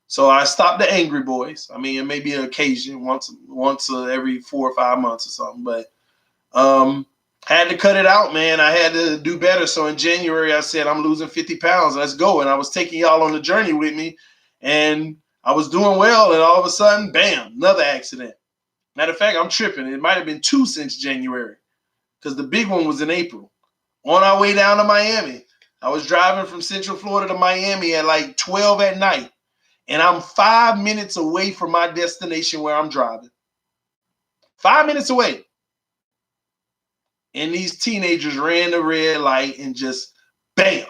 So I stopped the Angry Boys. I mean, it may be an occasion once every 4 or 5 months or something. But had to cut it out, man. I had to do better. So in January, I said, I'm losing 50 pounds. Let's go. And I was taking y'all on the journey with me. And I was doing well. And all of a sudden, bam, another accident. Matter of fact, I'm tripping. It might have been 2 since January because the big one was in April. On our way down to Miami, I was driving from Central Florida to Miami at like 12 at night. And I'm 5 minutes away from my destination where I'm driving. 5 minutes away. And these teenagers ran the red light and just, bam,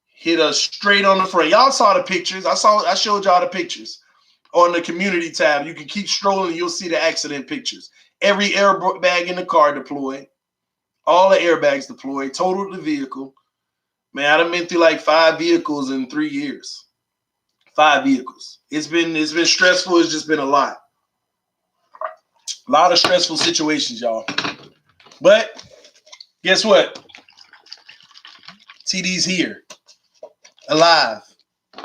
hit us straight on the front. Y'all saw the pictures. I showed y'all the pictures. On the community tab, you can keep strolling and you'll see the accident pictures. Every airbag in the car deployed. All the airbags deployed. Totaled the vehicle. Man, I done been through like 5 vehicles in 3 years. 5 vehicles. It's been stressful. It's just been a lot. A lot of stressful situations, y'all. But guess what? TD's here. Alive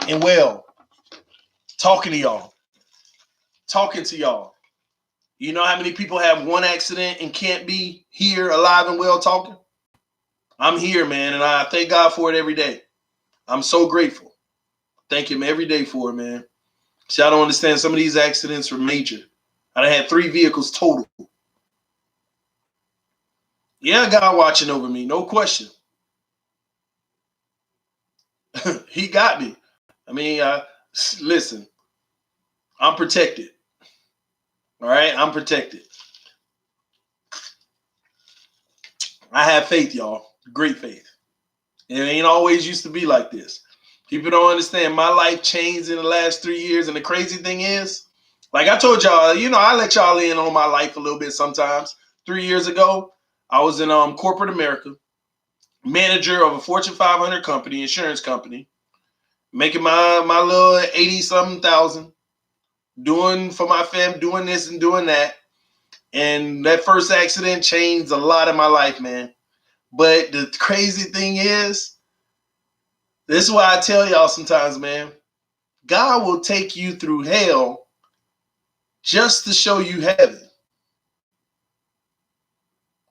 and well. Talking to y'all. You know how many people have one accident and can't be here alive and well talking? I'm here, man, and I thank God for it every day. I'm so grateful. Thank him every day for it, man. See, I don't understand. Some of these accidents were major. I had 3 vehicles total. Yeah, God watching over me, no question. He got me. I mean, listen, I'm protected. All right, I'm protected. I have faith, y'all. Great faith. It ain't always used to be like this. People don't understand. My life changed in the last 3 years. And the crazy thing is, like I told y'all, you know, I let y'all in on my life a little bit sometimes. 3 years ago, I was in corporate America, manager of a Fortune 500 company, insurance company, making my little 80-something thousand, doing for my fam, doing this and doing that. And that first accident changed a lot of my life, man. But the crazy thing is, this is why I tell y'all sometimes, man, God will take you through hell just to show you heaven.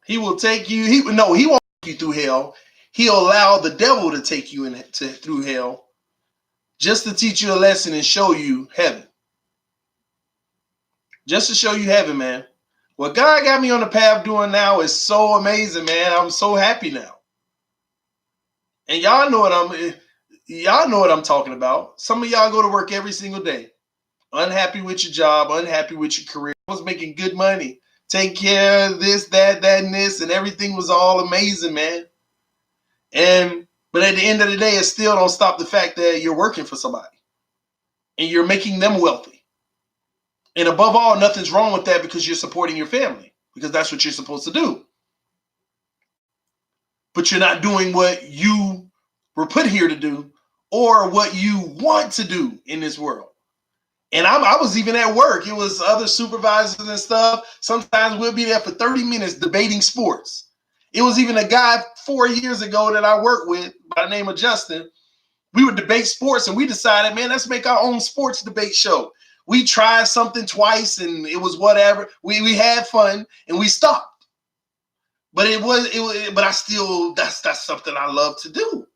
He will take you, he won't take you through hell. He'll allow the devil to take you through hell just to teach you a lesson and show you heaven. Just to show you heaven, man. What God got me on the path doing now is so amazing, man. I'm so happy now. And y'all know what I'm talking about. Some of y'all go to work every single day, unhappy with your job, unhappy with your career. I was making good money, take care of this, that, and this, and everything was all amazing, man. But at the end of the day, it still don't stop the fact that you're working for somebody and you're making them wealthy. And above all, nothing's wrong with that because you're supporting your family, because that's what you're supposed to do. But you're not doing what you were put here to do or what you want to do in this world. And I was even at work. It was other supervisors and stuff. Sometimes we'll be there for 30 minutes debating sports. It was even a guy 4 years ago that I worked with by the name of Justin. We would debate sports and we decided, man, let's make our own sports debate show. We tried something twice and it was whatever. We had fun and we stopped. But but I still, that's something I love to do.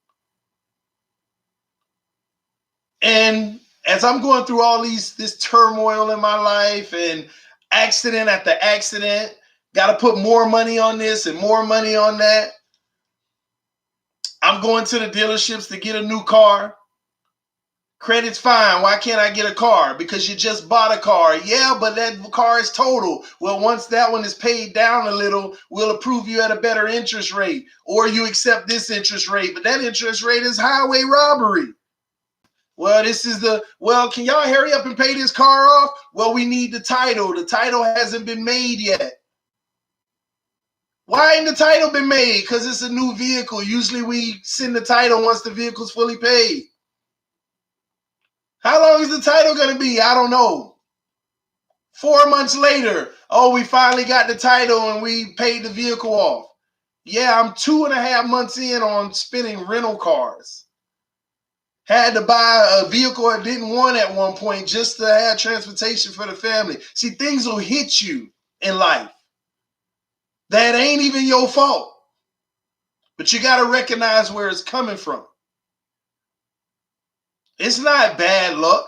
And as I'm going through all this turmoil in my life and accident after accident, got to put more money on this and more money on that. I'm going to the dealerships to get a new car. Credit's fine. Why can't I get a car? Because you just bought a car. Yeah, but that car is total. Well, once that one is paid down a little, we'll approve you at a better interest rate. Or you accept this interest rate, but that interest rate is highway robbery. Well, can y'all hurry up and pay this car off? Well, we need the title. The title hasn't been made yet. Why ain't the title been made? Because it's a new vehicle. Usually we send the title once the vehicle's fully paid. How long is the title going to be? I don't know. 4 months later, oh, we finally got the title and we paid the vehicle off. Yeah, I'm 2.5 months in on spending rental cars. Had to buy a vehicle I didn't want at one point just to have transportation for the family. See, things will hit you in life. That ain't even your fault. But you got to recognize where it's coming from. It's not bad luck.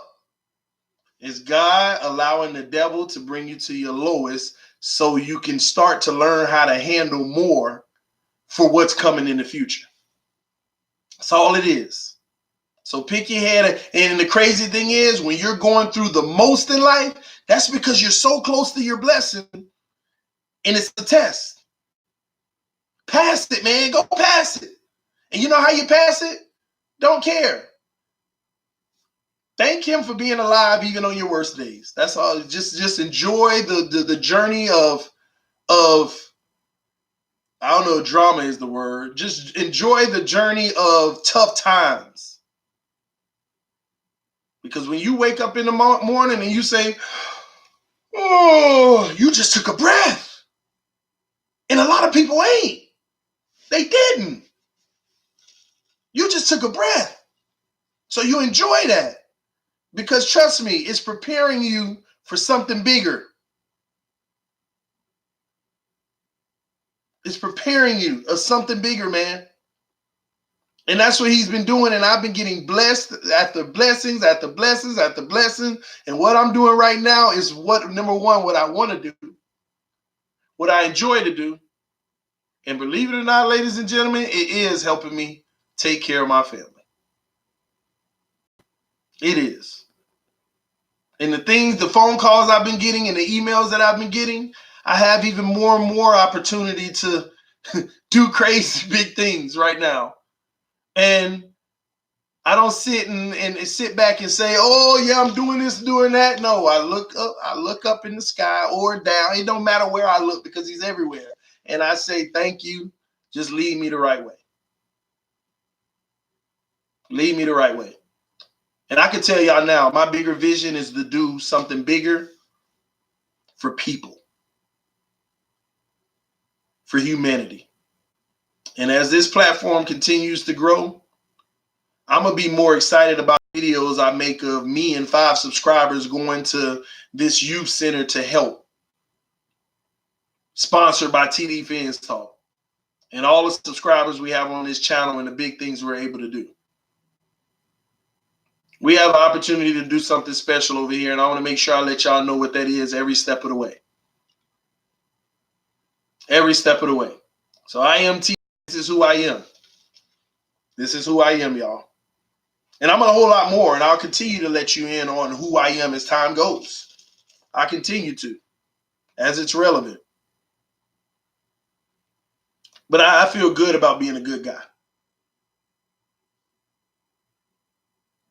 It's God allowing the devil to bring you to your lowest so you can start to learn how to handle more for what's coming in the future. That's all it is. So pick your head. And the crazy thing is, when you're going through the most in life, that's because you're so close to your blessing, and it's a test. Pass it, man. Go pass it. And you know how you pass it? Don't care. Thank him for being alive even on your worst days. That's all. Just enjoy the journey of I don't know, drama is the word. Just enjoy the journey of tough times. Because when you wake up in the morning and you say, oh, you just took a breath. And a lot of people ain't. They didn't. You just took a breath. So you enjoy that. Because trust me, it's preparing you for something bigger. It's preparing you of something bigger, man. And that's what he's been doing. And I've been getting blessed after blessings, after blessings, after blessings. And what I'm doing right now is number one, what I want to do, what I enjoy to do. And believe it or not, ladies and gentlemen, it is helping me take care of my family. It is. And the phone calls I've been getting and the emails that I've been getting, I have even more and more opportunity to do crazy big things right now. And I don't sit and sit back and say, oh yeah, I'm doing this, doing that. No, I look up in the sky or down. It don't matter where I look because he's everywhere. And I say, thank you. Just lead me the right way. Lead me the right way. And I can tell y'all now, my bigger vision is to do something bigger for people, for humanity. And as this platform continues to grow, I'm going to be more excited about videos I make of me and 5 subscribers going to this youth center to help. Sponsored by TD Fans Talk. And all the subscribers we have on this channel and the big things we're able to do. We have an opportunity to do something special over here, and I want to make sure I let y'all know what that is every step of the way. Every step of the way. So I am T. This is who I am. This is who I am, y'all. And I'm a whole lot more, and I'll continue to let you in on who I am as time goes. I continue to, as it's relevant. But I feel good about being a good guy.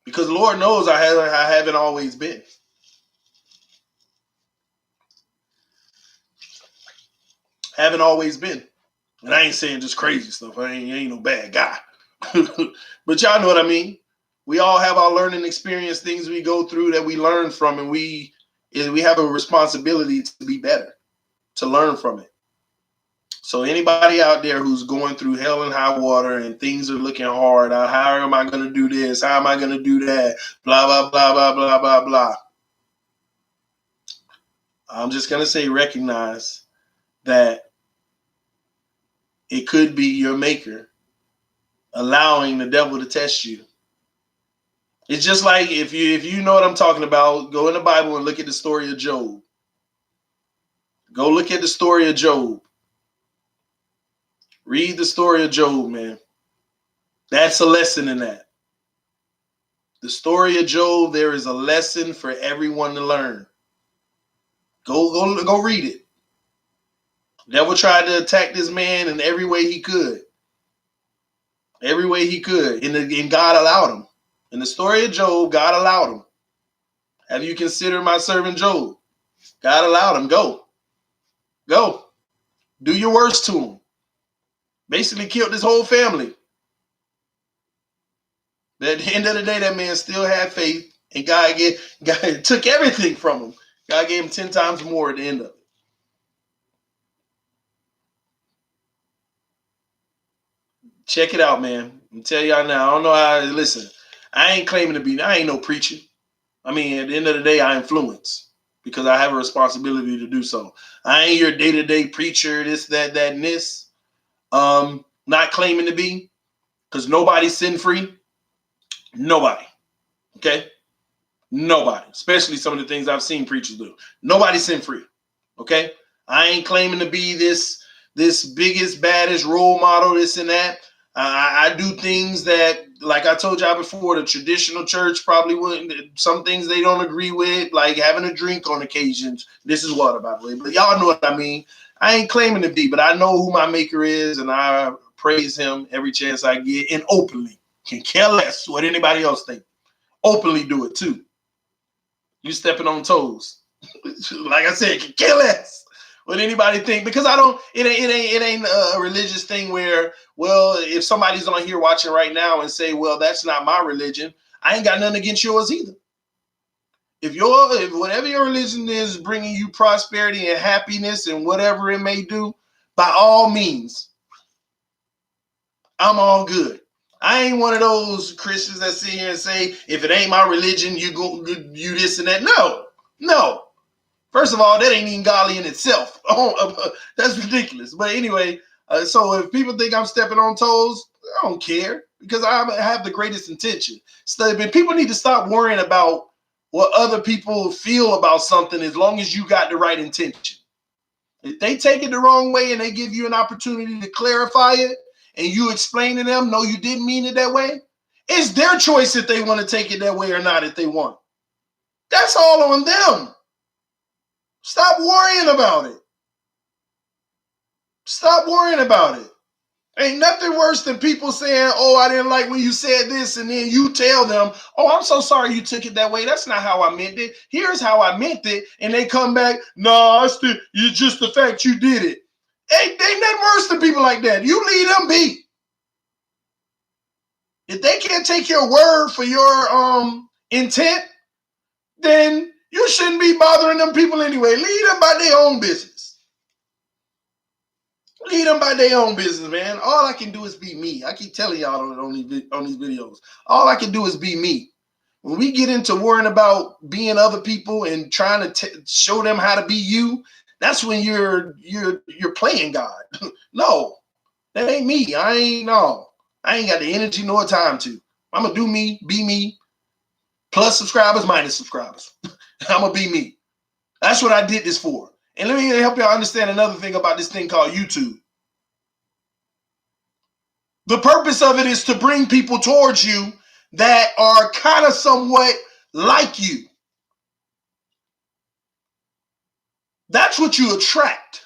Because Lord knows I haven't always been. Haven't always been. And I ain't saying just crazy stuff. I ain't no bad guy. But y'all know what I mean. We all have our learning experience, things we go through that we learn from, and we have a responsibility to be better, to learn from it. So anybody out there who's going through hell and high water and things are looking hard, how am I going to do this? How am I going to do that? Blah, blah, blah, blah, blah, blah, blah. I'm just going to say recognize that it could be your maker allowing the devil to test you. It's just like if you know what I'm talking about, go in the Bible and look at the story of Job. Go look at the story of Job. Read the story of Job, man. That's a lesson in that. The story of Job, there is a lesson for everyone to learn. Go read it. The devil tried to attack this man in every way he could. Every way he could. And God allowed him. In the story of Job, God allowed him. Have you considered my servant Job? God allowed him. Go. Do your worst to him. Basically killed his whole family. But at the end of the day, that man still had faith. And God took everything from him. God gave him 10 times more at the end of it. Check it out, man. I'm tell y'all now. I don't know how. Listen, I ain't claiming to be. I ain't no preacher. I mean, at the end of the day, I influence because I have a responsibility to do so. I ain't your day-to-day preacher. This, that, and this. Not claiming to be, because nobody's sin free. Nobody. Okay. Nobody. Especially some of the things I've seen preachers do. Nobody's sin free. Okay. I ain't claiming to be this biggest, baddest role model, this and that. I do things that, like I told y'all before, the traditional church probably wouldn't. Some things they don't agree with, like having a drink on occasions. This is water, by the way, but y'all know what I mean. I ain't claiming to be, but I know who my maker is, and I praise him every chance I get, and openly. Can care less what anybody else think. Openly do it too. You stepping on toes. Like I said, can care less what anybody think, because I don't. It ain't a religious thing where, well, if somebody's on here watching right now and say, well, that's not my religion, I ain't got nothing against yours either. If whatever your religion is bringing you prosperity and happiness and whatever it may do, by all means, I'm all good. I ain't one of those Christians that sit here and say, if it ain't my religion, you this and that. No. First of all, that ain't even godly in itself. That's ridiculous. But anyway, so if people think I'm stepping on toes, I don't care, because I have the greatest intention. So people need to stop worrying about what other people feel about something, as long as you got the right intention. If they take it the wrong way and they give you an opportunity to clarify it, and you explain to them, no, you didn't mean it that way, it's their choice if they want to take it that way or not, if they want. That's all on them. Stop worrying about it. Stop worrying about it. Ain't nothing worse than people saying, oh, I didn't like when you said this, and then you tell them, oh, I'm so sorry you took it that way. That's not how I meant it. Here's how I meant it. And they come back, no, it's just the fact you did it. Ain't nothing worse than people like that. You leave them be. If they can't take your word for your intent, then you shouldn't be bothering them people anyway. Leave them by their own business. Leave them by their own business, man. All I can do is be me. I keep telling y'all on these videos. All I can do is be me. When we get into worrying about being other people and trying to show them how to be you, that's when you're playing God. No, that ain't me. I ain't got the energy nor time to. I'm gonna do me, be me. Plus subscribers, minus subscribers. I'm gonna be me. That's what I did this for. And let me help y'all understand another thing about this thing called YouTube. The purpose of it is to bring people towards you that are kind of somewhat like you. That's what you attract.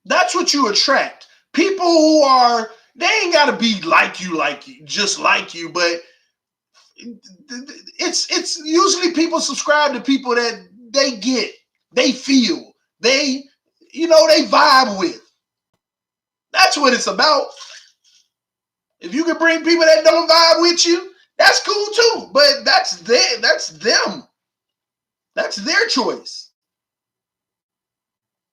That's what you attract. People who they ain't got to be like you, just like you, but it's usually people subscribe to people that they feel, they vibe with. That's what it's about. If you can bring people that don't vibe with you, that's cool too. But that's them. That's their choice.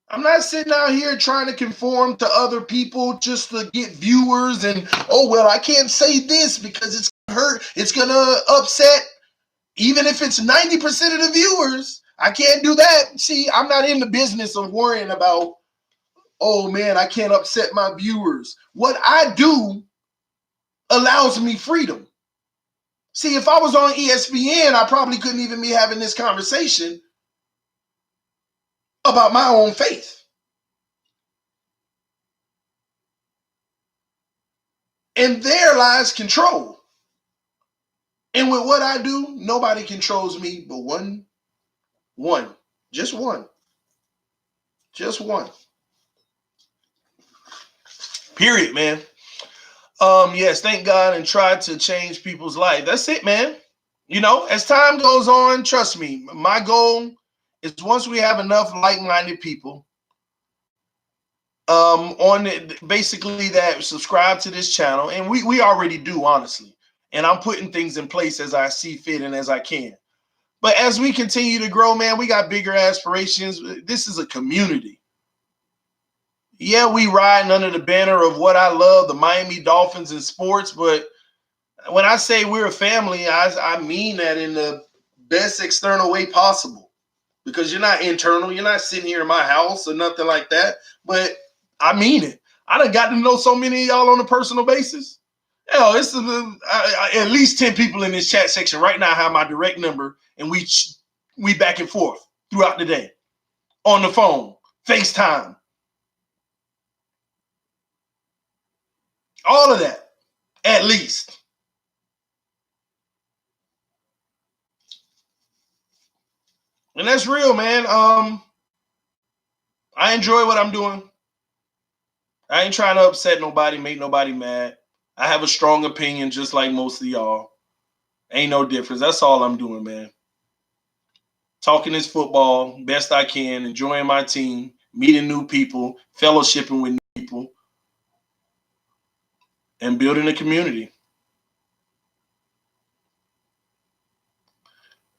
I'm not sitting out here trying to conform to other people just to get viewers and, oh, well, I can't say this because it's gonna hurt. It's going to upset. Even if it's 90% of the viewers, I can't do that. See, I'm not in the business of worrying about, oh, man, I can't upset my viewers. What I do allows me freedom. See, if I was on ESPN, I probably couldn't even be having this conversation about my own faith. And there lies control. And with what I do, nobody controls me but one. Just one. Period, man. Yes, thank God and try to change people's life. That's it, man. You know, as time goes on, trust me, my goal is once we have enough like-minded people on it, basically that subscribe to this channel, and we already do, honestly. And I'm putting things in place as I see fit and as I can. But as we continue to grow, man, we got bigger aspirations. This is a community. Yeah, we riding under the banner of what I love, the Miami Dolphins in sports. But when I say we're a family, I mean that in the best external way possible. Because you're not internal. You're not sitting here in my house or nothing like that. But I mean it. I done got to know so many of y'all on a personal basis. Hell, it's at least 10 people in this chat section right now have my direct number, and we back and forth throughout the day on the phone, FaceTime, all of that, at least. And that's real, man. I enjoy what I'm doing. I ain't trying to upset nobody, make nobody mad. I have a strong opinion just like most of y'all. Ain't no difference. That's all I'm doing, man. Talking this football best I can, enjoying my team, meeting new people, fellowshipping with new people, and building a community.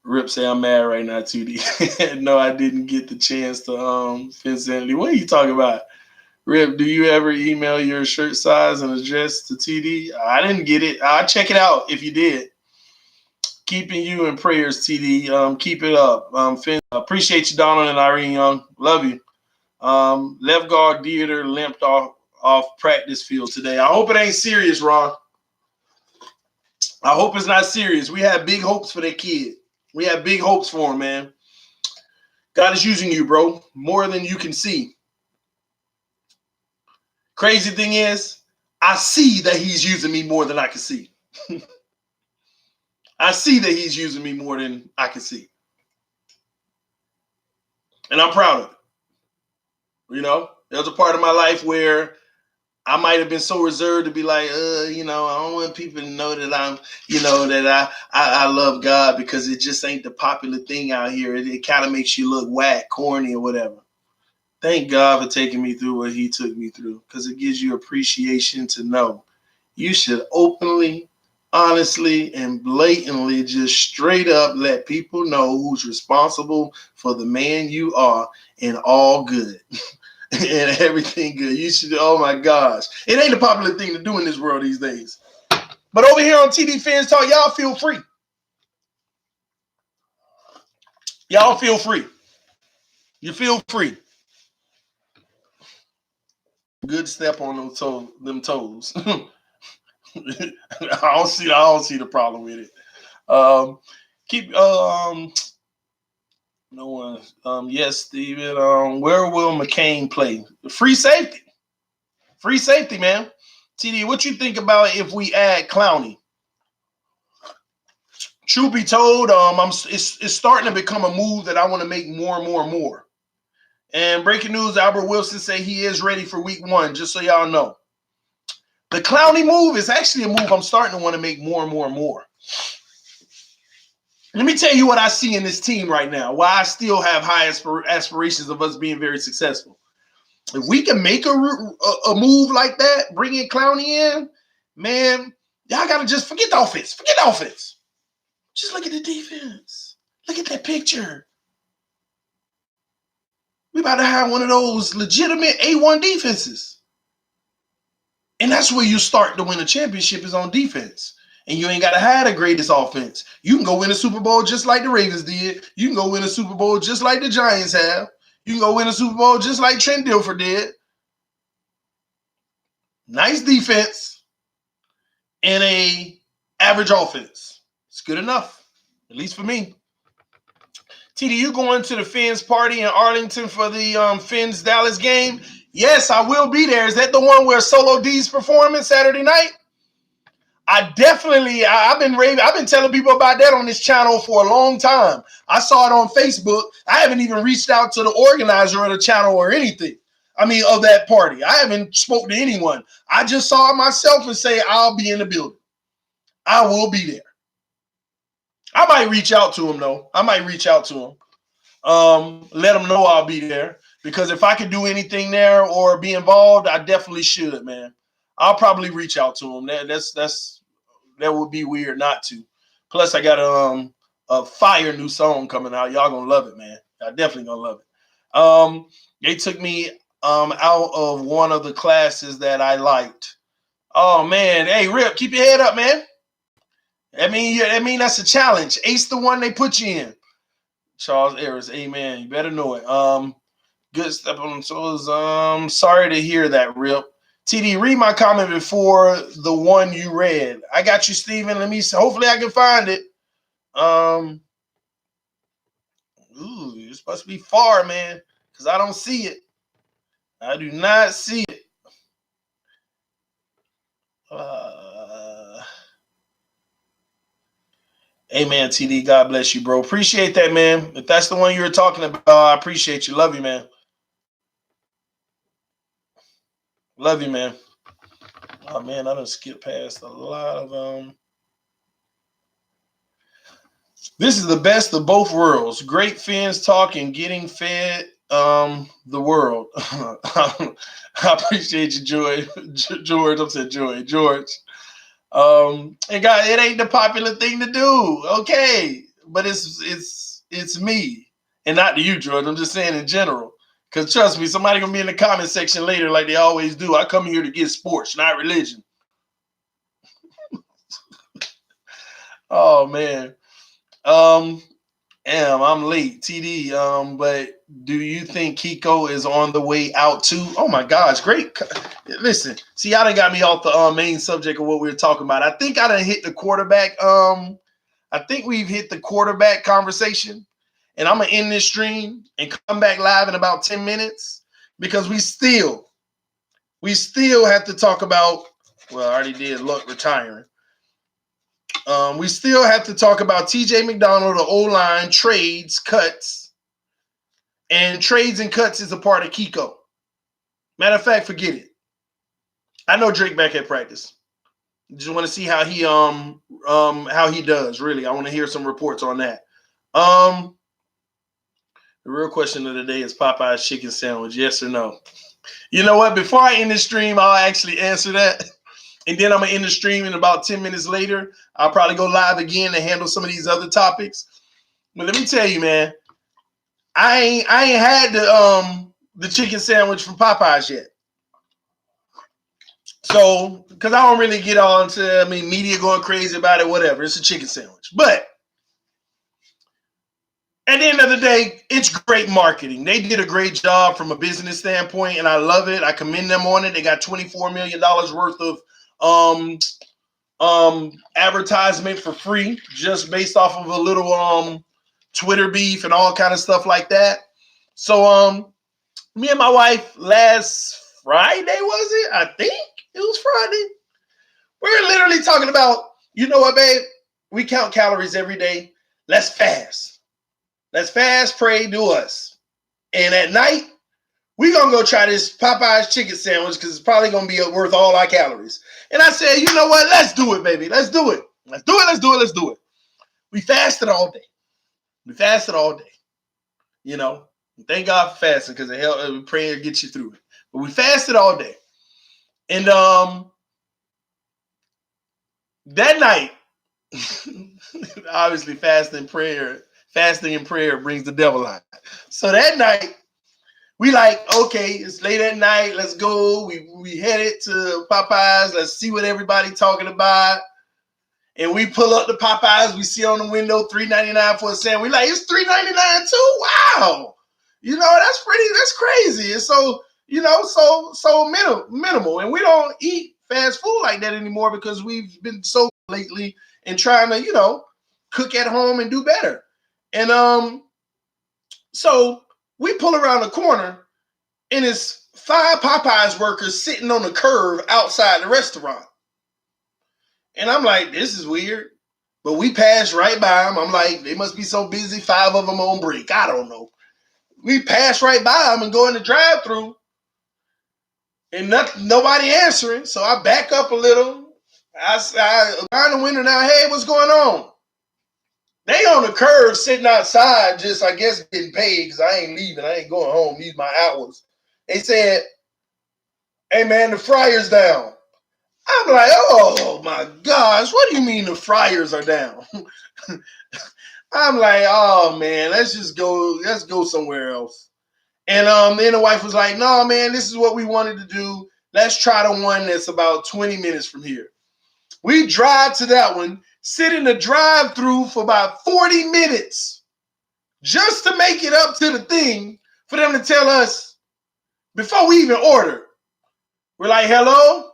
Rip say I'm mad right now, 2D. No, I didn't get the chance to Vicinity. What are you talking about? Rip, do you ever email your shirt size and address to TD? I didn't get it. I'll check it out if you did. Keeping you in prayers, TD. Keep it up. Finn, appreciate you, Donald and Irene Young. Love you. Left guard Dieter limped off practice field today. I hope it ain't serious, Ron. I hope it's not serious. We have big hopes for that kid. We have big hopes for him, man. God is using you, bro, more than you can see. Crazy thing is, I see that he's using me more than I can see. I see that he's using me more than I can see. And I'm proud of it. You know, there was a part of my life where I might have been so reserved to be like, you know, I don't want people to know that I'm, you know, that I love God, because it just ain't the popular thing out here. It kind of makes you look whack, corny, or whatever. Thank God for taking me through what he took me through, because it gives you appreciation to know you should openly, honestly, and blatantly just straight up let people know who's responsible for the man you are, and all good. And everything good. You should, oh my gosh. It ain't a popular thing to do in this world these days. But over here on TD Fans Talk, y'all feel free. Y'all feel free. You feel free. Good step on them toes. I don't see the problem with it. No one. Yes, Steven. Where will McCain play? Free safety. Free safety, man. TD, what you think about if we add Clowney? Truth be told, it's starting to become a move that I want to make more and more and more. And breaking news, Albert Wilson say he is ready for week 1, just so y'all know. The Clowney move is actually a move I'm starting to want to make more and more and more. Let me tell you what I see in this team right now, why I still have high aspirations of us being very successful. If we can make a move like that, bringing Clowney in, man, y'all got to just forget the offense. Forget the offense. Just look at the defense. Look at that picture. We about to have one of those legitimate A1 defenses. And that's where you start to win a championship, is on defense. And you ain't got to have the greatest offense. You can go win a Super Bowl just like the Ravens did. You can go win a Super Bowl just like the Giants have. You can go win a Super Bowl just like Trent Dilfer did. Nice defense and a average offense. It's good enough, at least for me. TD, you going to the Fins party in Arlington for the Fins Dallas game? Yes, I will be there. Is that the one where Solo D's performing Saturday night? I've been telling people about that on this channel for a long time. I saw it on Facebook. I haven't even reached out to the organizer of the channel or anything. I mean, of that party. I haven't spoken to anyone. I just saw it myself and say, I'll be in the building. I will be there. I might reach out to him though. I might reach out to him. Let him know I'll be there, because if I could do anything there or be involved, I definitely should, man. I'll probably reach out to him. That would be weird not to. Plus, I got a fire new song coming out. Y'all gonna love it, man. I definitely gonna love it. They took me out of one of the classes that I liked. Oh man, hey Rip, keep your head up, man. I mean that's a challenge. Ace the one they put you in. Charles Ayers, amen. You better know it. Good step on toes. Sorry to hear that, Rip. TD, read my comment before the one you read. I got you, Steven. Let me see. Hopefully I can find it. You're supposed to be far, man, because I don't see it. I do not see it. Amen, TD. God bless you, bro. Appreciate that, man. If that's the one you were talking about, I appreciate you. Love you, man. Love you, man. Oh, man, I done skipped past a lot of This is the best of both worlds. Great fans talking, getting fed the world. I appreciate you, George. I'm saying George. And guys, it ain't the popular thing to do, okay? But it's me, and not to you, George. I'm just saying in general. Because trust me, somebody gonna be in the comment section later, like they always do. I come here to get sports, not religion. Oh man. I'm late, TD. But do you think Kiko is on the way out too? Oh my gosh, great. Listen, see, y'all done got me off the main subject of what we were talking about. I think I done hit the quarterback. I think we've hit the quarterback conversation, and I'm gonna end this stream and come back live in about 10 minutes because we still have to talk about. Well, I already did. Luck retiring. We still have to talk about TJ McDonald, the O-line, trades, cuts. And trades and cuts is a part of Kiko. Matter of fact, forget it. I know Drake back at practice. Just want to see how he does, really. I want to hear some reports on that. The real question of the day is Popeye's chicken sandwich, yes or no? You know what? Before I end the stream, I'll actually answer that. And then I'm going to end the stream, and about 10 minutes later, I'll probably go live again to handle some of these other topics. But let me tell you, man, I ain't had the chicken sandwich from Popeyes yet. So, because I don't really get on to, media going crazy about it, whatever. It's a chicken sandwich. But at the end of the day, it's great marketing. They did a great job from a business standpoint, and I love it. I commend them on it. They got $24 million worth of advertisement for free, just based off of a little Twitter beef and all kind of stuff like that. So me and my wife last Friday, was it? I think it was Friday. We're literally talking about, you know what, babe? We count calories every day. Let's fast. Let's fast, pray, do us. And at night, we're going to go try this Popeye's chicken sandwich because it's probably going to be worth all our calories. And I said, you know what? Let's do it, baby. Let's do it. Let's do it. Let's do it. Let's do it. We fasted all day. You know, thank God for fasting because it helps. Prayer gets you through it. But we fasted all day. And that night, obviously fasting and prayer brings the devil out. So that night, we like, okay, it's late at night. Let's go. We headed to Popeyes. Let's see what everybody talking about. And we pull up the Popeyes. We see on the window $3.99 for a sandwich. We like, it's $3.99 too? Wow. You know, that's crazy. And so, you know, so minimal. And we don't eat fast food like that anymore because we've been so lately and trying to, you know, cook at home and do better. And so we pull around the corner and it's 5 Popeyes workers sitting on the curb outside the restaurant. And I'm like, this is weird. But we passed right by them. I'm like, they must be so busy, 5 of them on break. I don't know. We passed right by them and go in the drive-thru, and nobody answering. So I back up a little. I around the window now, hey, what's going on? They on the curb sitting outside, just I guess getting paid because I ain't leaving. I ain't going home. These my hours. They said, hey man, the fryer's down. I'm like, oh my gosh, what do you mean the fryers are down? I'm like, oh man, let's go somewhere else. And then the wife was like, no man, this is what we wanted to do. Let's try the one that's about 20 minutes from here. We drive to that one, sit in the drive-thru for about 40 minutes just to make it up to the thing for them to tell us before we even order. We're like, hello?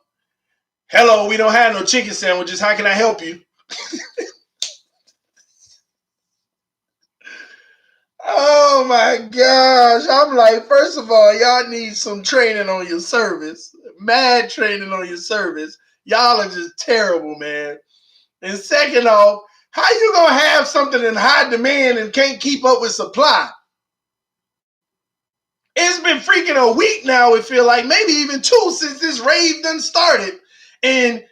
Hello, we don't have no chicken sandwiches. How can I help you? Oh my gosh. I'm like, first of all, y'all need some training on your service. Mad training on your service. Y'all are just terrible, man. And second off, how you gonna have something in high demand and can't keep up with supply? It's been freaking a week now, it feel like, maybe even 2 since this rave done started. And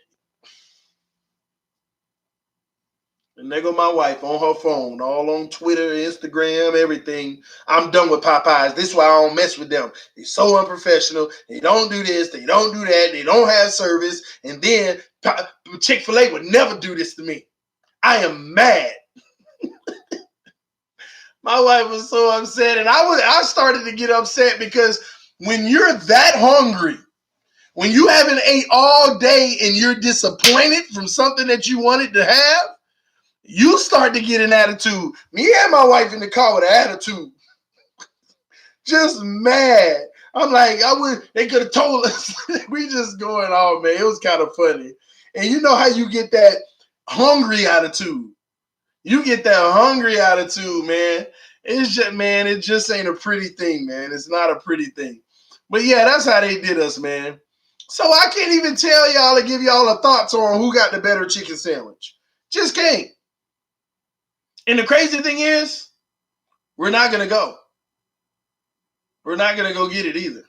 there go my wife on her phone, all on Twitter, Instagram, everything. I'm done with Popeyes. This is why I don't mess with them. They're so unprofessional. They don't do this. They don't do that. They don't have service. And then Chick-fil-A would never do this to me. I am mad. My wife was so upset. And I started to get upset because when you're that hungry, when you haven't ate all day and you're disappointed from something that you wanted to have, you start to get an attitude. Me and my wife in the car with an attitude. Just mad. I'm like, they could have told us. We just going on, man. It was kind of funny. And you know how you get that hungry attitude. You get that hungry attitude, man. It's just, man, it just ain't a pretty thing, man. It's not a pretty thing. But yeah, that's how they did us, man. So I can't even tell y'all to give y'all a thoughts on who got the better chicken sandwich. Just can't. And the crazy thing is, we're not going to go. We're not going to go get it either.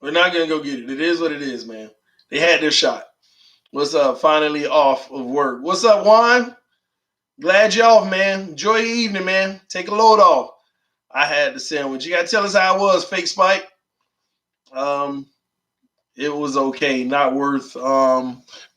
We're not going to go get it. It is what it is, man. They had their shot. What's up? Finally off of work. What's up, Juan? Glad you're off, man. Enjoy your evening, man. Take a load off. I had the sandwich. You got to tell us how it was, Fake Spike. It was okay. Not worth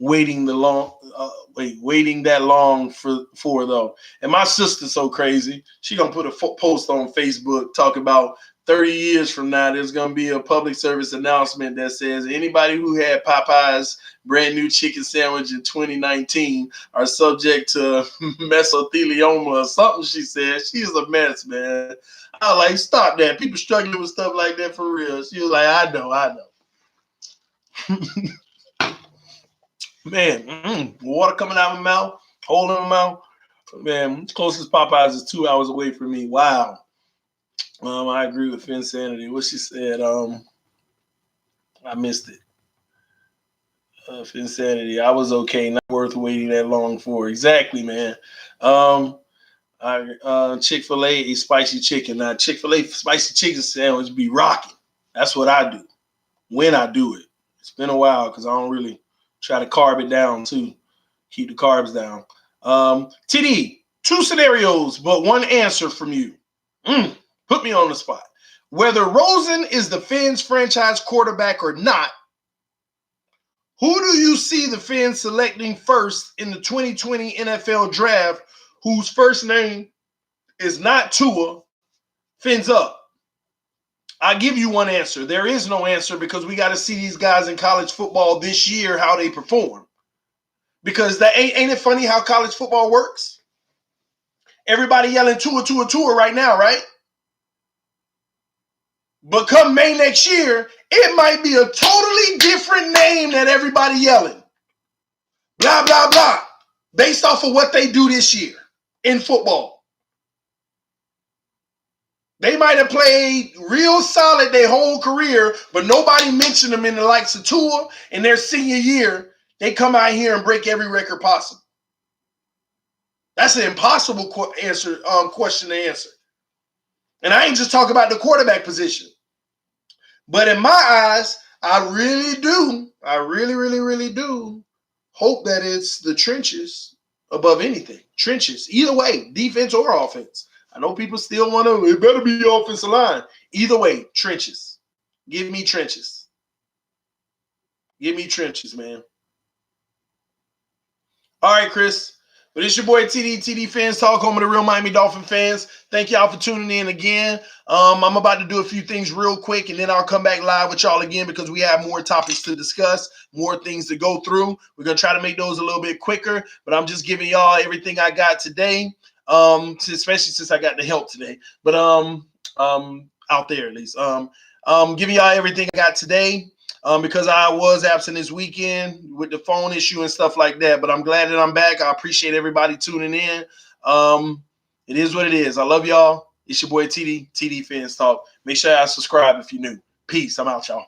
waiting that long for though. And my sister's so crazy. She gonna put a post on Facebook talking about 30 years from now, there's gonna be a public service announcement that says anybody who had Popeye's brand new chicken sandwich in 2019 are subject to mesothelioma or something. She said she's a mess, man. I was like, stop that. People struggling with stuff like that for real. She was like, I know. Man, water coming out of my mouth, hole in my mouth. Man, closest Popeyes is 2 hours away from me. Wow. I agree with Finsanity. What she said, I missed it. Finsanity, I was okay. Not worth waiting that long for. Exactly, man. Chick-fil-A, a spicy chicken. Now, Chick-fil-A spicy chicken sandwich be rocking. That's what I do when I do it. It's been a while because I don't really try to carb it down too. Keep the carbs down. TD, 2 scenarios, but 1 answer from you. Put me on the spot. Whether Rosen is the Fins franchise quarterback or not, who do you see the Fins selecting first in the 2020 NFL draft whose first name is not Tua? Fins up. I'll give you 1 answer. There is no answer because we got to see these guys in college football this year, how they perform. Because that ain't it funny how college football works? Everybody yelling Tua right now, right? But come May next year, it might be a totally different name that everybody yelling. Blah, blah, blah. Based off of what they do this year in football. They might have played real solid their whole career, but nobody mentioned them in the likes of Tua in their senior year. They come out here and break every record possible. That's an impossible question to answer. And I ain't just talking about the quarterback position. But in my eyes, I really really do hope that it's the trenches above anything. Trenches, either way, defense or offense. I know people still want to, it better be offensive line. Either way, trenches. Give me trenches. Give me trenches, man. All right, Chris. But it's your boy TD Fans Talk, home of the real Miami Dolphin fans. Thank y'all for tuning in again. I'm about to do a few things real quick, and then I'll come back live with y'all again because we have more topics to discuss, more things to go through. We're going to try to make those a little bit quicker, but I'm just giving y'all everything I got today, especially since I got the help today. But out there at least. Giving y'all everything I got today. Because I was absent this weekend with the phone issue and stuff like that. But I'm glad that I'm back. I appreciate everybody tuning in. It is what it is. I love y'all. It's your boy TD Fans Talk. Make sure y'all subscribe if you're new. Peace. I'm out, y'all.